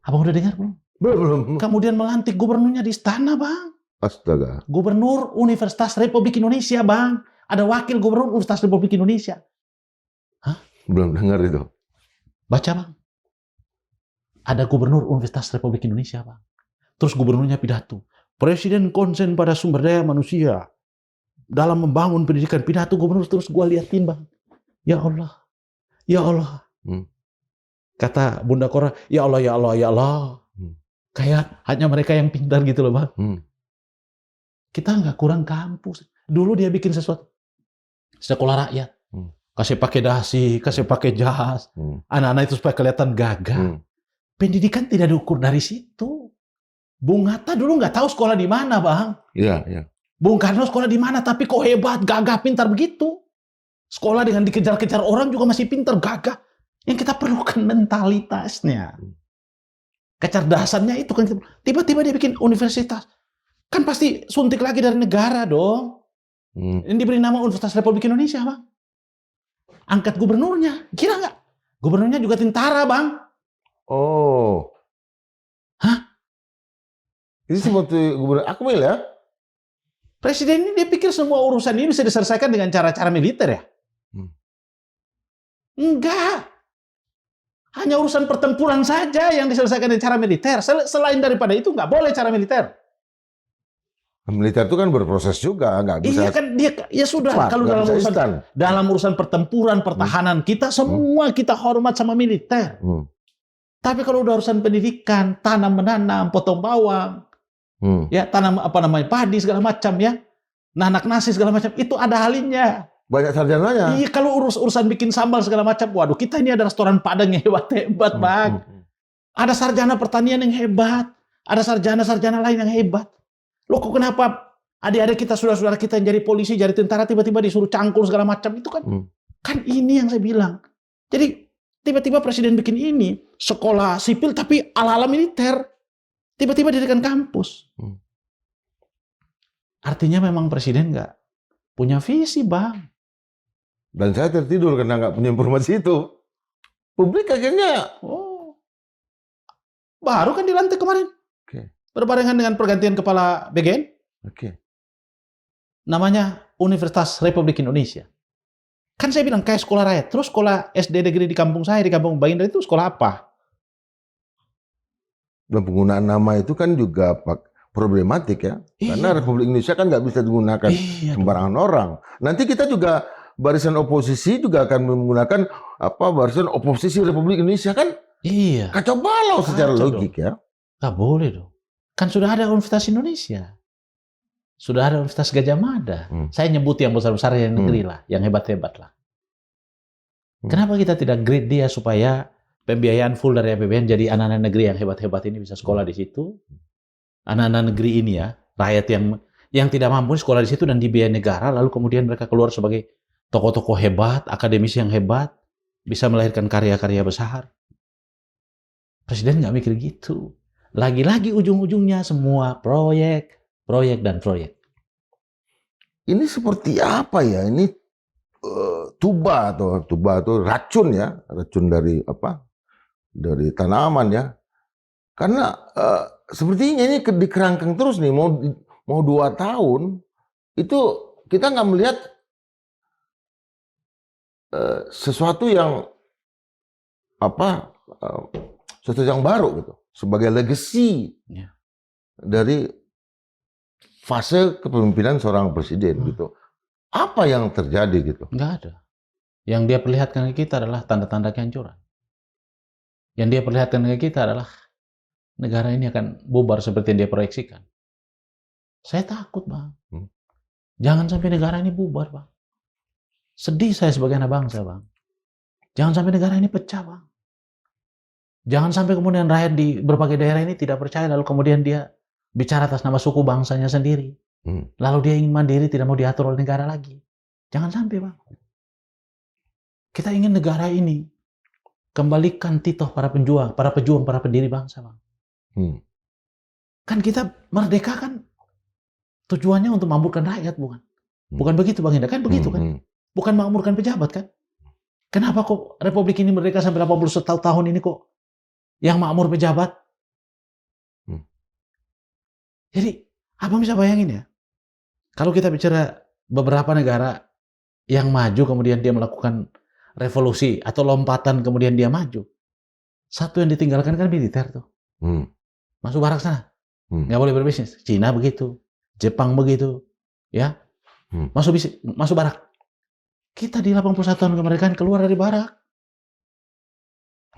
Abang udah dengar belum? Belum. Kemudian melantik gubernurnya di istana, Bang. Astaga. Gubernur Universitas Republik Indonesia, Bang. Ada wakil gubernur Universitas Republik Indonesia. Hah? Belum dengar itu. Baca, Bang. Ada gubernur Universitas Republik Indonesia, Bang. Terus gubernurnya pidato. Presiden konsen pada sumber daya manusia dalam membangun pendidikan. Pidato gubernur terus gua liatin, Bang. Ya Allah. Ya Allah. Kata Bunda Kora, ya Allah, ya Allah, ya Allah. Kayak hanya mereka yang pintar gitu loh, Bang. Kita nggak kurang kampus. Dulu dia bikin sesuatu. Sekolah rakyat. Kasih pakai dasi, kasih pakai jas. Anak-anak itu supaya kelihatan gagah. Pendidikan tidak diukur dari situ. Bung Hatta dulu nggak tahu sekolah di mana, Bang. Iya, iya. Bung Karno sekolah di mana, tapi kok hebat, gagah, pintar begitu. Sekolah dengan dikejar-kejar orang juga masih pintar, gagah. Yang kita perlukan mentalitasnya. Kecerdasannya itu kan. Tiba-tiba dia bikin universitas. Kan pasti suntik lagi dari negara dong. Ini diberi nama Universitas Republik Indonesia, Bang. Angkat gubernurnya. Kira nggak? Gubernurnya juga tentara, Bang. Oh. Hah? Ini seperti gubernur Akmil ya? Presiden ini dia pikir semua urusan ini bisa diselesaikan dengan cara-cara militer ya? Enggak. Hanya urusan pertempuran saja yang diselesaikan dengan cara militer. Selain daripada itu nggak boleh cara militer. Militer itu kan berproses juga, nggak bisa. Iya kan dia ya sudah cepat, kalau nggak bisa instan. dalam urusan pertempuran pertahanan kita semua kita hormat sama militer. Tapi kalau udah urusan pendidikan, tanam menanam, potong bawang, ya tanam apa namanya padi segala macam ya, nanak nasi segala macam itu ada halinnya. Banyak sarjananya. Iya kalau urusan bikin sambal segala macam, waduh kita ini ada restoran Padang yang hebat-hebat bang. Ada sarjana pertanian yang hebat, ada sarjana-sarjana lain yang hebat. Loh kok kenapa adik-adik kita, saudara-saudara kita yang jadi polisi, jadi tentara tiba-tiba disuruh cangkul segala macam itu kan? Kan ini yang saya bilang. Jadi tiba-tiba presiden bikin ini sekolah sipil tapi ala-ala militer. Tiba-tiba dirikan kampus. Artinya memang presiden nggak punya visi bang. Dan saya tertidur karena nggak punya informasi itu. Publik akhirnya baru kan dilantik kemarin. Berbarengan dengan pergantian kepala BGN. Namanya Universitas Republik Indonesia. Kan saya bilang kayak sekolah rakyat. Terus sekolah SD negeri di kampung saya, di kampung Bang Indra itu sekolah apa? Dan penggunaan nama itu kan juga problematik ya. Karena Republik Indonesia kan nggak bisa digunakan sembarangan orang. Nanti kita juga barisan oposisi juga akan menggunakan barisan oposisi Republik Indonesia kan? Iya. Kacau balau secara logik ya. Nggak boleh dong. Kan sudah ada Universitas Indonesia. Sudah ada Universitas Gajah Mada. Saya nyebut yang besar-besar yang negeri lah, yang hebat-hebat lah. Kenapa kita tidak grade dia supaya pembiayaan full dari APBN jadi anak-anak negeri yang hebat-hebat ini bisa sekolah di situ? Anak-anak negeri ini ya, rakyat yang tidak mampu sekolah di situ dan dibiayai negara, lalu kemudian mereka keluar sebagai tokoh-tokoh hebat, akademisi yang hebat, bisa melahirkan karya-karya besar. Presiden nggak mikir gitu. Lagi-lagi ujung-ujungnya semua proyek dan proyek. Ini seperti apa ya? Ini tuba atau racun ya, racun dari dari tanaman ya. Karena sepertinya ini dikerangkeng terus nih, mau 2 tahun itu kita nggak melihat sesuatu yang sesuatu yang baru gitu sebagai legacy dari fase kepemimpinan seorang presiden gitu. Apa yang terjadi gitu? Nggak ada. Yang dia perlihatkan ke kita adalah tanda-tanda kehancuran. Yang dia perlihatkan ke kita adalah negara ini akan bubar seperti yang dia proyeksikan. Saya takut bang. Jangan sampai negara ini bubar bang. Sedih saya sebagai anak bangsa bang. Jangan sampai negara ini pecah bang. Jangan sampai kemudian rakyat di berbagai daerah ini tidak percaya lalu kemudian dia bicara atas nama suku bangsanya sendiri. Lalu dia ingin mandiri, tidak mau diatur oleh negara lagi. Jangan sampai bang. Kita ingin negara ini kembalikan titoh para pejuang, para pendiri bangsa bang. Kan kita merdeka kan tujuannya untuk memakmurkan rakyat bukan? Bukan begitu bang Indra, kan begitu kan? Bukan memakmurkan pejabat kan? Kenapa kok Republik ini merdeka sampai 81 tahun ini kok yang makmur pejabat? Jadi abang bisa bayangin ya, kalau kita bicara beberapa negara yang maju kemudian dia melakukan revolusi atau lompatan kemudian dia maju, satu yang ditinggalkan kan militer tuh. Masuk barak sana, nggak boleh berbisnis. Cina begitu, Jepang begitu, ya. Masuk barak. Kita di 81 tahun kemerdekaan keluar dari barak,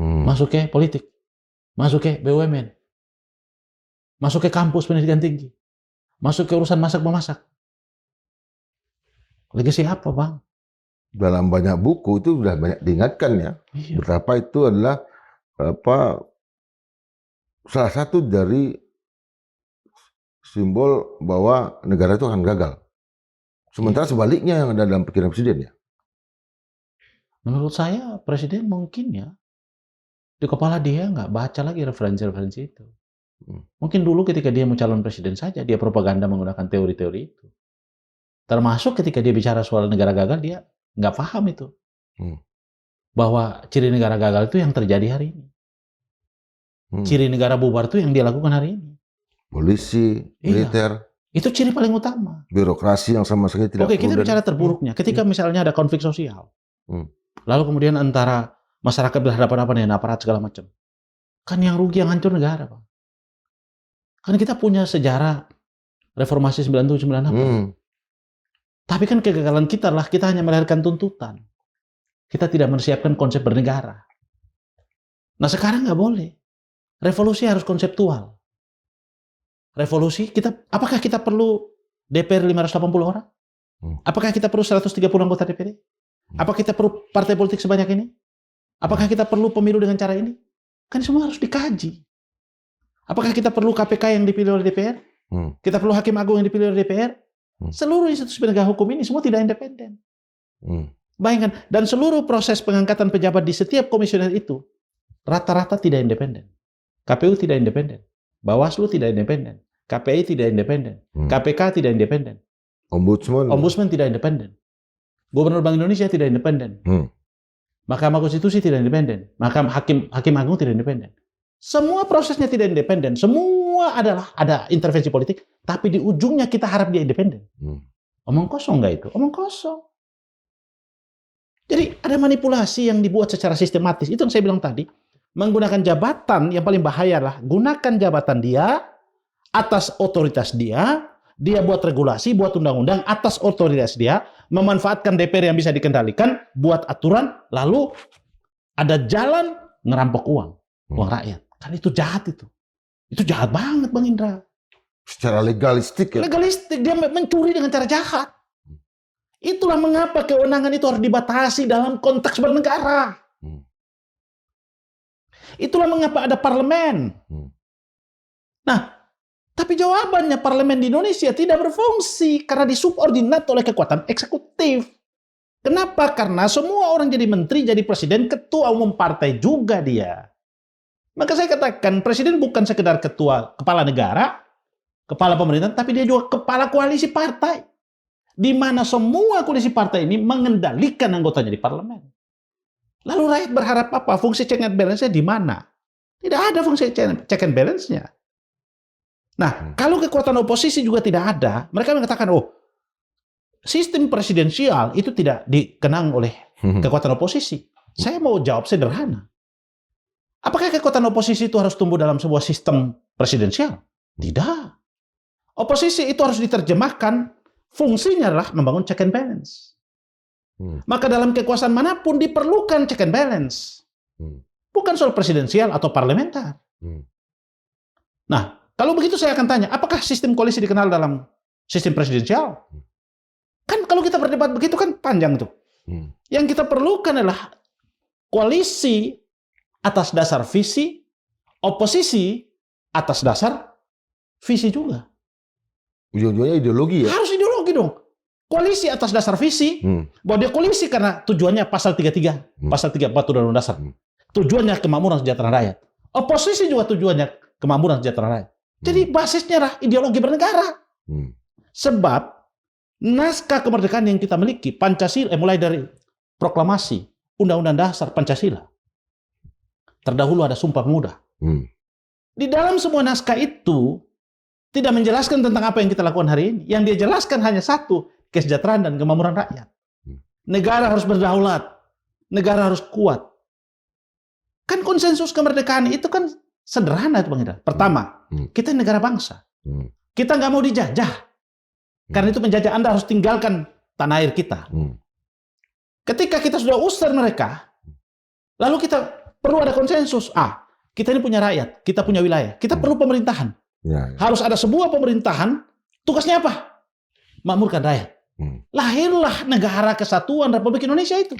masuk ke politik, masuk ke BUMN, masuk ke kampus pendidikan tinggi, masuk ke urusan masak-memasak. Legasi apa bang? Dalam banyak buku itu sudah banyak diingatkan ya. Betapa itu adalah salah satu dari simbol bahwa negara itu akan gagal. Sementara sebaliknya yang ada dalam pikiran presiden ya. Menurut saya presiden mungkin ya di kepala dia nggak baca lagi referensi-referensi itu. Mungkin dulu ketika dia mau calon presiden saja dia propaganda menggunakan teori-teori itu. Termasuk ketika dia bicara soal negara gagal dia nggak paham itu. Bahwa ciri negara gagal itu yang terjadi hari ini. Ciri negara bubar itu yang dia lakukan hari ini. Polisi, militer. Itu ciri paling utama. Birokrasi yang sama sekali tidak. Oke, kita bicara terburuknya. Ketika misalnya ada konflik sosial. Lalu kemudian antara masyarakat berhadapan-hadapan dengan aparat segala macam. Kan yang rugi, yang hancur negara, Pak. Kan kita punya sejarah reformasi 97-98. Tapi kan kegagalan kita adalah kita hanya melahirkan tuntutan. Kita tidak mempersiapkan konsep bernegara. Nah sekarang nggak boleh. Revolusi harus konseptual. Revolusi, apakah kita perlu DPR 580 orang? Apakah kita perlu 130 anggota DPD? Apakah kita perlu partai politik sebanyak ini? Apakah kita perlu pemilu dengan cara ini? Kan semua harus dikaji. Apakah kita perlu KPK yang dipilih oleh DPR? Kita perlu Hakim Agung yang dipilih oleh DPR? Seluruh institusi penegak hukum ini semua tidak independen. Bayangkan, dan seluruh proses pengangkatan pejabat di setiap komisioner itu rata-rata tidak independen. KPU tidak independen, Bawaslu tidak independen, KPI tidak independen, KPK tidak independen, Ombudsman tidak independen, Gubernur Bank Indonesia tidak independen, Mahkamah Konstitusi tidak independen, Hakim Agung tidak independen. Semua prosesnya tidak independen, semua ada intervensi politik, tapi di ujungnya kita harap dia independen. Omong kosong nggak itu? Omong kosong. Jadi ada manipulasi yang dibuat secara sistematis. Itu yang saya bilang tadi. Menggunakan jabatan yang paling bahaya lah. Gunakan jabatan dia atas otoritas dia buat regulasi, buat undang-undang atas otoritas dia, memanfaatkan DPR yang bisa dikendalikan, buat aturan, lalu ada jalan ngerampok uang rakyat. Kan itu jahat itu. Itu jahat banget Bang Indra. Secara legalistik ya? Legalistik, dia mencuri dengan cara jahat. Itulah mengapa kewenangan itu harus dibatasi dalam konteks bernegara. Itulah mengapa ada parlemen. Nah, tapi jawabannya parlemen di Indonesia tidak berfungsi karena disubordinat oleh kekuatan eksekutif. Kenapa? Karena semua orang jadi menteri, jadi presiden, ketua umum partai juga dia. Maka saya katakan presiden bukan sekedar kepala negara, kepala pemerintahan, tapi dia juga kepala koalisi partai. Di mana semua koalisi partai ini mengendalikan anggotanya di parlemen. Lalu rakyat berharap apa? Fungsi check and balance-nya di mana? Tidak ada fungsi check and balance-nya. Nah, kalau kekuatan oposisi juga tidak ada, mereka mengatakan, sistem presidensial itu tidak dikenang oleh kekuatan oposisi. Saya mau jawab sederhana. Apakah kekuatan oposisi itu harus tumbuh dalam sebuah sistem presidensial? Tidak. Oposisi itu harus diterjemahkan, fungsinya adalah membangun check and balance. Maka dalam kekuasaan manapun diperlukan check and balance. Bukan soal presidensial atau parlementer. Nah, kalau begitu saya akan tanya, apakah sistem koalisi dikenal dalam sistem presidensial? Kan kalau kita berdebat begitu kan panjang tuh. Yang kita perlukan adalah koalisi atas dasar visi, oposisi atas dasar visi juga. Ujung-ujungnya ideologi ya? Harus ideologi dong. Koalisi atas dasar visi, bahwa dia koalisi karena tujuannya pasal 33, pasal 34 Undang-Undang Dasar. Tujuannya kemakmuran sejahtera rakyat. Oposisi juga tujuannya kemakmuran sejahtera rakyat. Jadi basisnya adalah ideologi bernegara. Sebab naskah kemerdekaan yang kita miliki, Pancasila, mulai dari proklamasi, Undang-Undang Dasar, Pancasila. Terdahulu ada Sumpah Pemuda. Di dalam semua naskah itu tidak menjelaskan tentang apa yang kita lakukan hari ini. Yang dia jelaskan hanya satu, kesejahteraan dan kemakmuran rakyat. Negara harus berdaulat. Negara harus kuat. Kan konsensus kemerdekaan itu kan sederhana itu Bang Indra. Pertama, kita negara bangsa. Kita nggak mau dijajah. Karena itu penjajah Anda harus tinggalkan tanah air kita. Ketika kita sudah usir mereka, lalu kita perlu ada konsensus. Kita ini punya rakyat, kita punya wilayah, kita perlu pemerintahan. Harus ada sebuah pemerintahan, tugasnya apa? Makmurkan rakyat. Lahirlah Negara Kesatuan Republik Indonesia itu.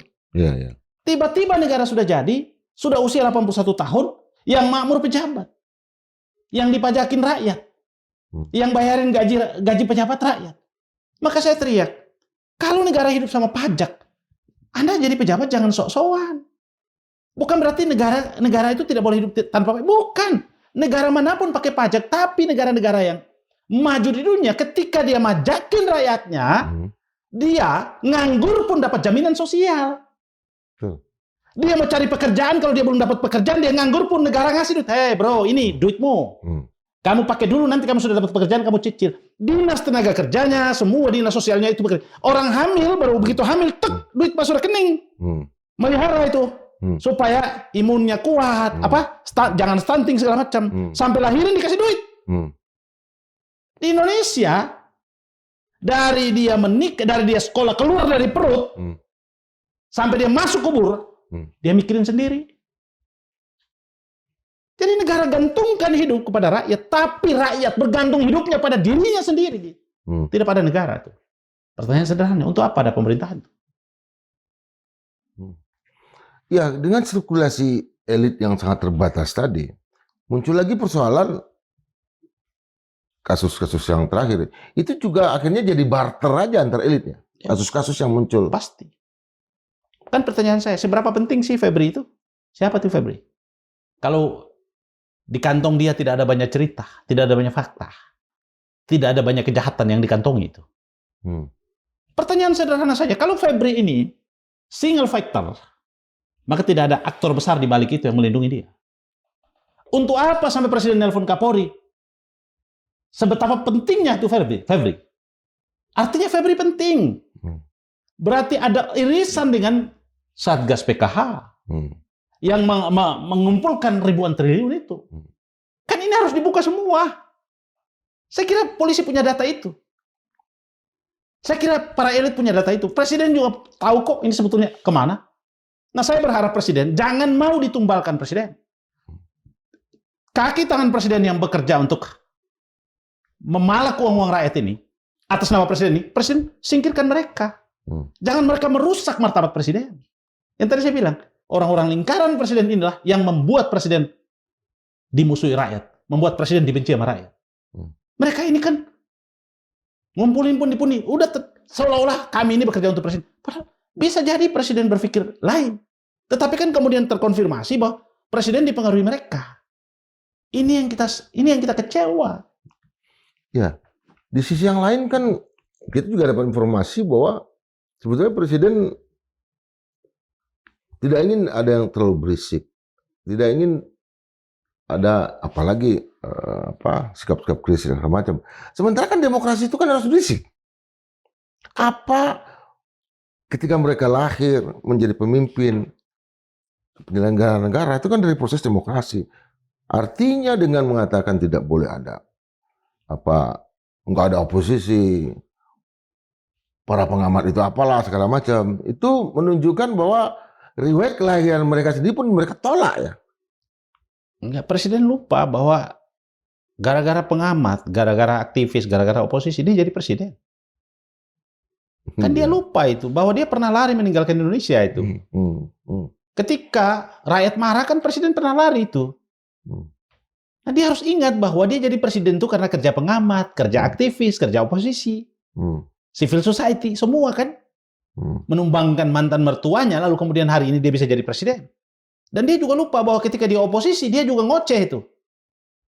Tiba-tiba negara sudah jadi, sudah usia 81 tahun, yang makmur pejabat. Yang dipajakin rakyat. Yang bayarin gaji pejabat rakyat. Maka saya teriak, kalau negara hidup sama pajak, Anda jadi pejabat jangan sok-sokan. Bukan berarti negara itu tidak boleh hidup tanpa pajak. Bukan. Negara manapun pakai pajak, tapi negara-negara yang maju di dunia, ketika dia majakin rakyatnya, dia nganggur pun dapat jaminan sosial. Dia mau cari pekerjaan, kalau dia belum dapat pekerjaan, dia nganggur pun negara ngasih duit. Hei bro, ini duitmu. Kamu pakai dulu, nanti kamu sudah dapat pekerjaan, kamu cicil. Dinas tenaga kerjanya, semua dinas sosialnya itu bekerja. Orang hamil, baru begitu hamil, duit masuk rekening. Melihara itu. supaya imunnya kuat, jangan stunting segala macam, sampai lahirin dikasih duit. Di Indonesia, dari dia menikah, dari dia sekolah keluar dari perut, sampai dia masuk kubur, dia mikirin sendiri. Jadi negara gantungkan hidup kepada rakyat, tapi rakyat bergantung hidupnya pada dirinya sendiri, tidak pada negara. Tuh. Pertanyaan sederhana, untuk apa ada pemerintahan? Ya, dengan sirkulasi elit yang sangat terbatas tadi, muncul lagi persoalan kasus-kasus yang terakhir. Itu juga akhirnya jadi barter aja antar elitnya. Kasus-kasus yang muncul. Pasti. Kan pertanyaan saya, seberapa penting sih Febri itu? Siapa tuh Febri? Kalau di kantong dia tidak ada banyak cerita, tidak ada banyak fakta, tidak ada banyak kejahatan yang dikantongi itu. Pertanyaan sederhana saja, kalau Febri ini single factor, maka tidak ada aktor besar di balik itu yang melindungi dia. Untuk apa sampai Presiden nelpon Kapolri? Sebetapa pentingnya itu Febri. Artinya Febri penting. Berarti ada irisan dengan Satgas PKH yang mengumpulkan ribuan triliun itu. Kan ini harus dibuka semua. Saya kira polisi punya data itu. Saya kira para elit punya data itu. Presiden juga tahu kok ini sebetulnya kemana. Nah, saya berharap Presiden jangan mau ditumbalkan Presiden. Kaki tangan Presiden yang bekerja untuk memalak uang-uang rakyat ini, atas nama Presiden ini, Presiden singkirkan mereka. Jangan mereka merusak martabat Presiden. Yang tadi saya bilang, orang-orang lingkaran Presiden inilah yang membuat Presiden dimusuhi rakyat, membuat Presiden dibenci sama rakyat. Mereka ini kan ngumpulin pundi-pundi, udah seolah-olah kami ini bekerja untuk Presiden. Padahal bisa jadi Presiden berpikir lain. Tetapi kan kemudian terkonfirmasi bahwa Presiden dipengaruhi mereka. Ini yang kita kecewa. Ya, di sisi yang lain kan kita juga dapat informasi bahwa sebetulnya Presiden tidak ingin ada yang terlalu berisik, tidak ingin ada apalagi sikap-sikap krisis dan macam. Sementara kan demokrasi itu kan harus berisik. Apa ketika mereka lahir menjadi pemimpin penyelenggara negara itu kan dari proses demokrasi. Artinya dengan mengatakan tidak boleh ada nggak ada oposisi, para pengamat itu apalah segala macam, itu menunjukkan bahwa riwayat kelahiran mereka sendiri pun mereka tolak ya. Enggak, Presiden lupa bahwa gara-gara pengamat, gara-gara aktivis, gara-gara oposisi dia jadi presiden. Kan dia lupa itu bahwa dia pernah lari meninggalkan Indonesia itu. Ketika rakyat marah kan Presiden pernah lari itu. Nah, dia harus ingat bahwa dia jadi presiden itu karena kerja pengamat, kerja aktivis, kerja oposisi, civil society, semua kan menumbangkan mantan mertuanya, lalu kemudian hari ini dia bisa jadi presiden. Dan dia juga lupa bahwa ketika dia oposisi, dia juga ngoceh itu.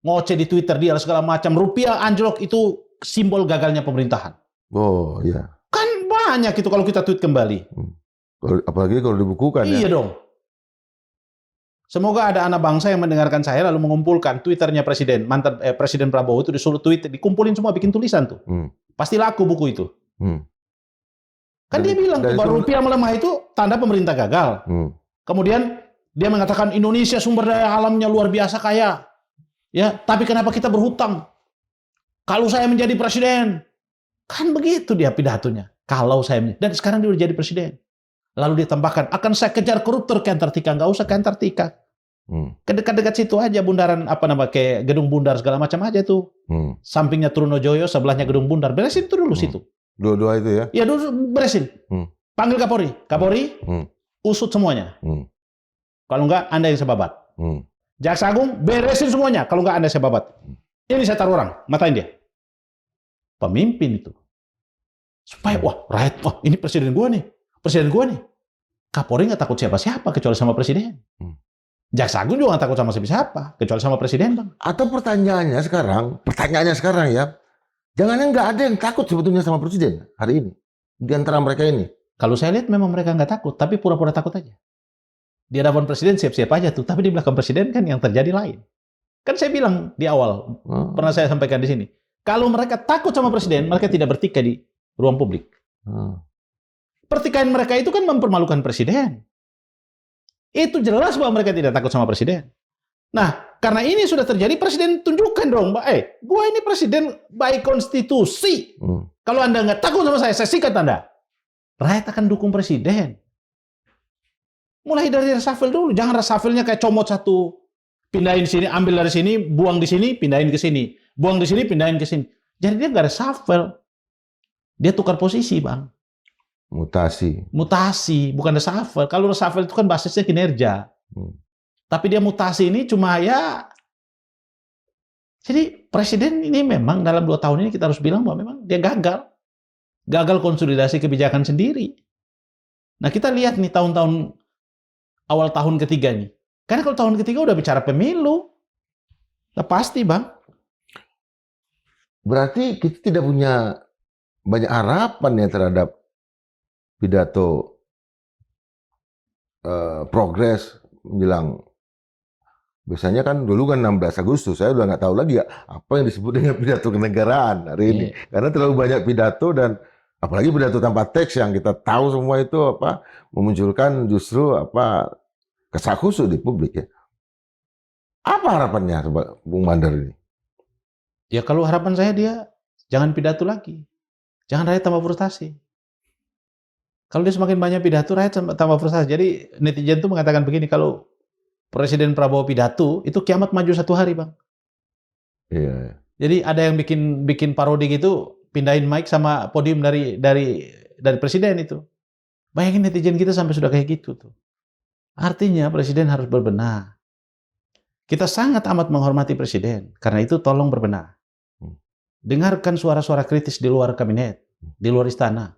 Ngoceh di Twitter dia segala macam, rupiah anjlok itu simbol gagalnya pemerintahan. Oh iya. Kan banyak itu kalau kita tweet kembali. Apalagi kalau dibukukan ya. Iya dong. Semoga ada anak bangsa yang mendengarkan saya lalu mengumpulkan Twitternya Presiden, mantan Presiden Prabowo itu disuruh tweet, dikumpulin semua bikin tulisan tuh. Pasti laku buku itu. Kan dia bilang tuh bahwa rupiah melemah itu tanda pemerintah gagal. Kemudian dia mengatakan Indonesia sumber daya alamnya luar biasa kaya. Ya, tapi kenapa kita berhutang? Kalau saya menjadi presiden. Kan begitu dia pidatonya. Kalau saya dan sekarang dia udah jadi presiden. Lalu ditambahkan, akan saya kejar koruptor ke Antartika. Nggak usah ke Antartika. Ke dekat-dekat situ aja, bundaran kayak Gedung Bundar segala macam aja tuh. Sampingnya Trunojoyo, sebelahnya Gedung Bundar. Beresin tuh dulu situ. Dua-dua itu ya? Ya dulu beresin. Panggil Kapolri. Kapolri, usut semuanya. Kalau enggak, Anda yang sebabat. Jaksa Agung, beresin semuanya. Kalau enggak, Anda yang sebabat. Ini saya taruh orang, matain dia. Pemimpin itu. Supaya, rakyat, ini presiden gua nih. Presiden gue nih, Kapolri nggak takut siapa-siapa kecuali sama presiden. Jaksa Agung juga nggak takut sama siapa kecuali sama presiden, Bang. Atau pertanyaannya sekarang ya, jangan nggak ada yang takut sebetulnya sama presiden hari ini di antara mereka ini. Kalau saya lihat memang mereka nggak takut, tapi pura-pura takut aja. Di hadapan presiden siap-siap aja tuh, tapi di belakang presiden kan yang terjadi lain. Kan saya bilang di awal, pernah saya sampaikan di sini, kalau mereka takut sama presiden, mereka tidak bertikai di ruang publik. Pertikaian mereka itu kan mempermalukan presiden. Itu jelas bahwa mereka tidak takut sama presiden. Nah, karena ini sudah terjadi, presiden tunjukkan dong, gua ini presiden by konstitusi. Kalau Anda nggak takut sama saya sikat Anda. Rakyat akan dukung presiden. Mulai dari reshuffle dulu, jangan reshuffle-nya kayak comot satu, pindahin sini, ambil dari sini, buang di sini, pindahin ke sini, buang di sini, pindahin ke sini. Jadi dia nggak reshuffle, dia tukar posisi, Bang. Mutasi, bukan reshuffle. Kalau reshuffle itu kan basisnya kinerja. Tapi dia mutasi ini cuma ya. Jadi presiden ini memang dalam 2 tahun ini kita harus bilang bahwa memang dia gagal konsolidasi kebijakan sendiri. Nah kita lihat nih tahun-tahun awal tahun ketiga nih. Karena kalau tahun ketiga udah bicara pemilu, nah pasti Bang. Berarti kita tidak punya banyak harapan ya terhadap pidato progres menjelang. Biasanya kan dulu kan 16 Agustus, saya udah nggak tahu lagi ya apa yang disebut dengan pidato kenegaraan hari ini. Karena terlalu banyak pidato dan apalagi pidato tanpa teks yang kita tahu semua itu apa memunculkan justru apa kesakusu di publik ya. Apa harapannya Bung Mandar ini? Ya kalau harapan saya dia jangan pidato lagi. Jangan rakyat tambah frustasi. Kalau dia semakin banyak pidato, rakyat tambah frustasi. Jadi netizen tuh mengatakan begini, kalau Presiden Prabowo pidato, itu kiamat maju 1 hari, Bang. Iya. Jadi ada yang bikin parodi gitu, pindahin mic sama podium dari presiden itu. Bayangin netizen kita sampai sudah kayak gitu tuh. Artinya presiden harus berbenah. Kita sangat amat menghormati presiden, karena itu tolong berbenah. Dengarkan suara-suara kritis di luar kabinet, di luar istana.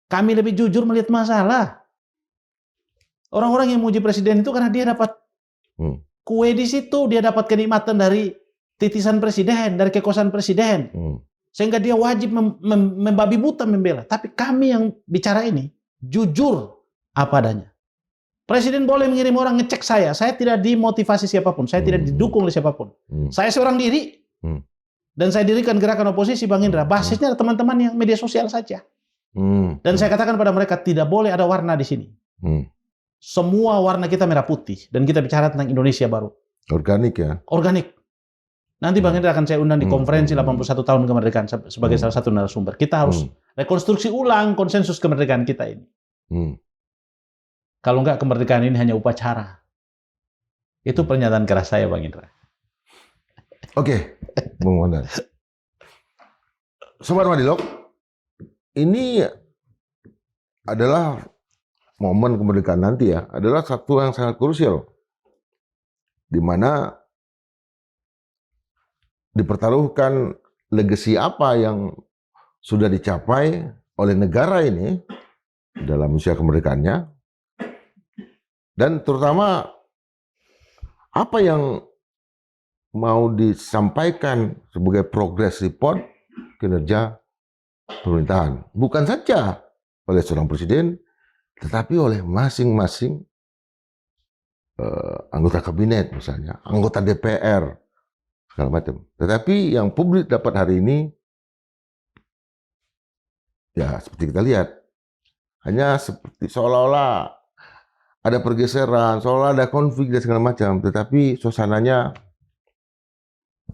Kami lebih jujur melihat masalah. Orang-orang yang muji presiden itu karena dia dapat kue di situ, dia dapat kenikmatan dari titisan presiden, dari kekuasaan presiden. Sehingga dia wajib membabi buta membela. Tapi kami yang bicara ini, jujur apa adanya. Presiden boleh mengirim orang ngecek saya tidak dimotivasi siapapun, saya tidak didukung oleh siapapun. Saya seorang diri, dan saya dirikan gerakan oposisi Bang Indra, basisnya ada teman-teman yang media sosial saja. Dan saya katakan pada mereka, tidak boleh ada warna di sini. Semua warna kita merah putih, dan kita bicara tentang Indonesia baru. Organik ya? Organik. Nanti Bang Indra akan saya undang di konferensi 81 tahun kemerdekaan sebagai salah satu narasumber. Kita harus rekonstruksi ulang konsensus kemerdekaan kita ini. Kalau enggak, kemerdekaan ini hanya upacara. Itu pernyataan keras saya, Bang Indra. Oke, Bung Mandar. Sobat Madilog, ini adalah momen kemerdekaan nanti ya, adalah satu yang sangat krusial. Di mana dipertaruhkan legasi apa yang sudah dicapai oleh negara ini dalam usia kemerdekaannya, dan terutama apa yang mau disampaikan sebagai progress report kinerja pemerintahan, bukan saja oleh seorang presiden, tetapi oleh masing-masing anggota kabinet misalnya, anggota DPR, segala macam. Tetapi yang publik dapat hari ini, ya seperti kita lihat, hanya seperti seolah-olah ada pergeseran, seolah ada konflik dan segala macam, tetapi suasananya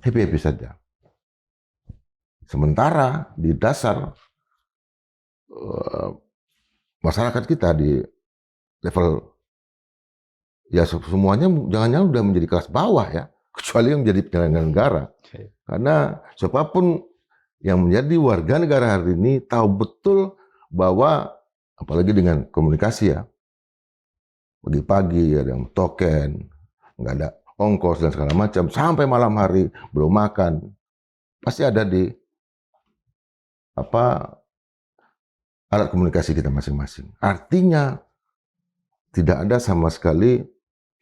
happy-happy saja. Sementara di dasar masyarakat kita di level ya semuanya jangan-jangan udah menjadi kelas bawah ya, kecuali yang menjadi penyelenggara negara. Karena siapapun yang menjadi warga negara hari ini tahu betul bahwa apalagi dengan komunikasi ya, pagi-pagi ada yang token, nggak ada ongkos dan segala macam, sampai malam hari belum makan, pasti ada di alat komunikasi kita masing-masing. Artinya tidak ada sama sekali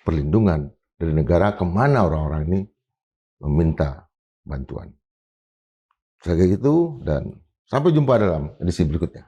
perlindungan dari negara kemana orang-orang ini meminta bantuan. Sebagai itu, dan sampai jumpa dalam edisi berikutnya.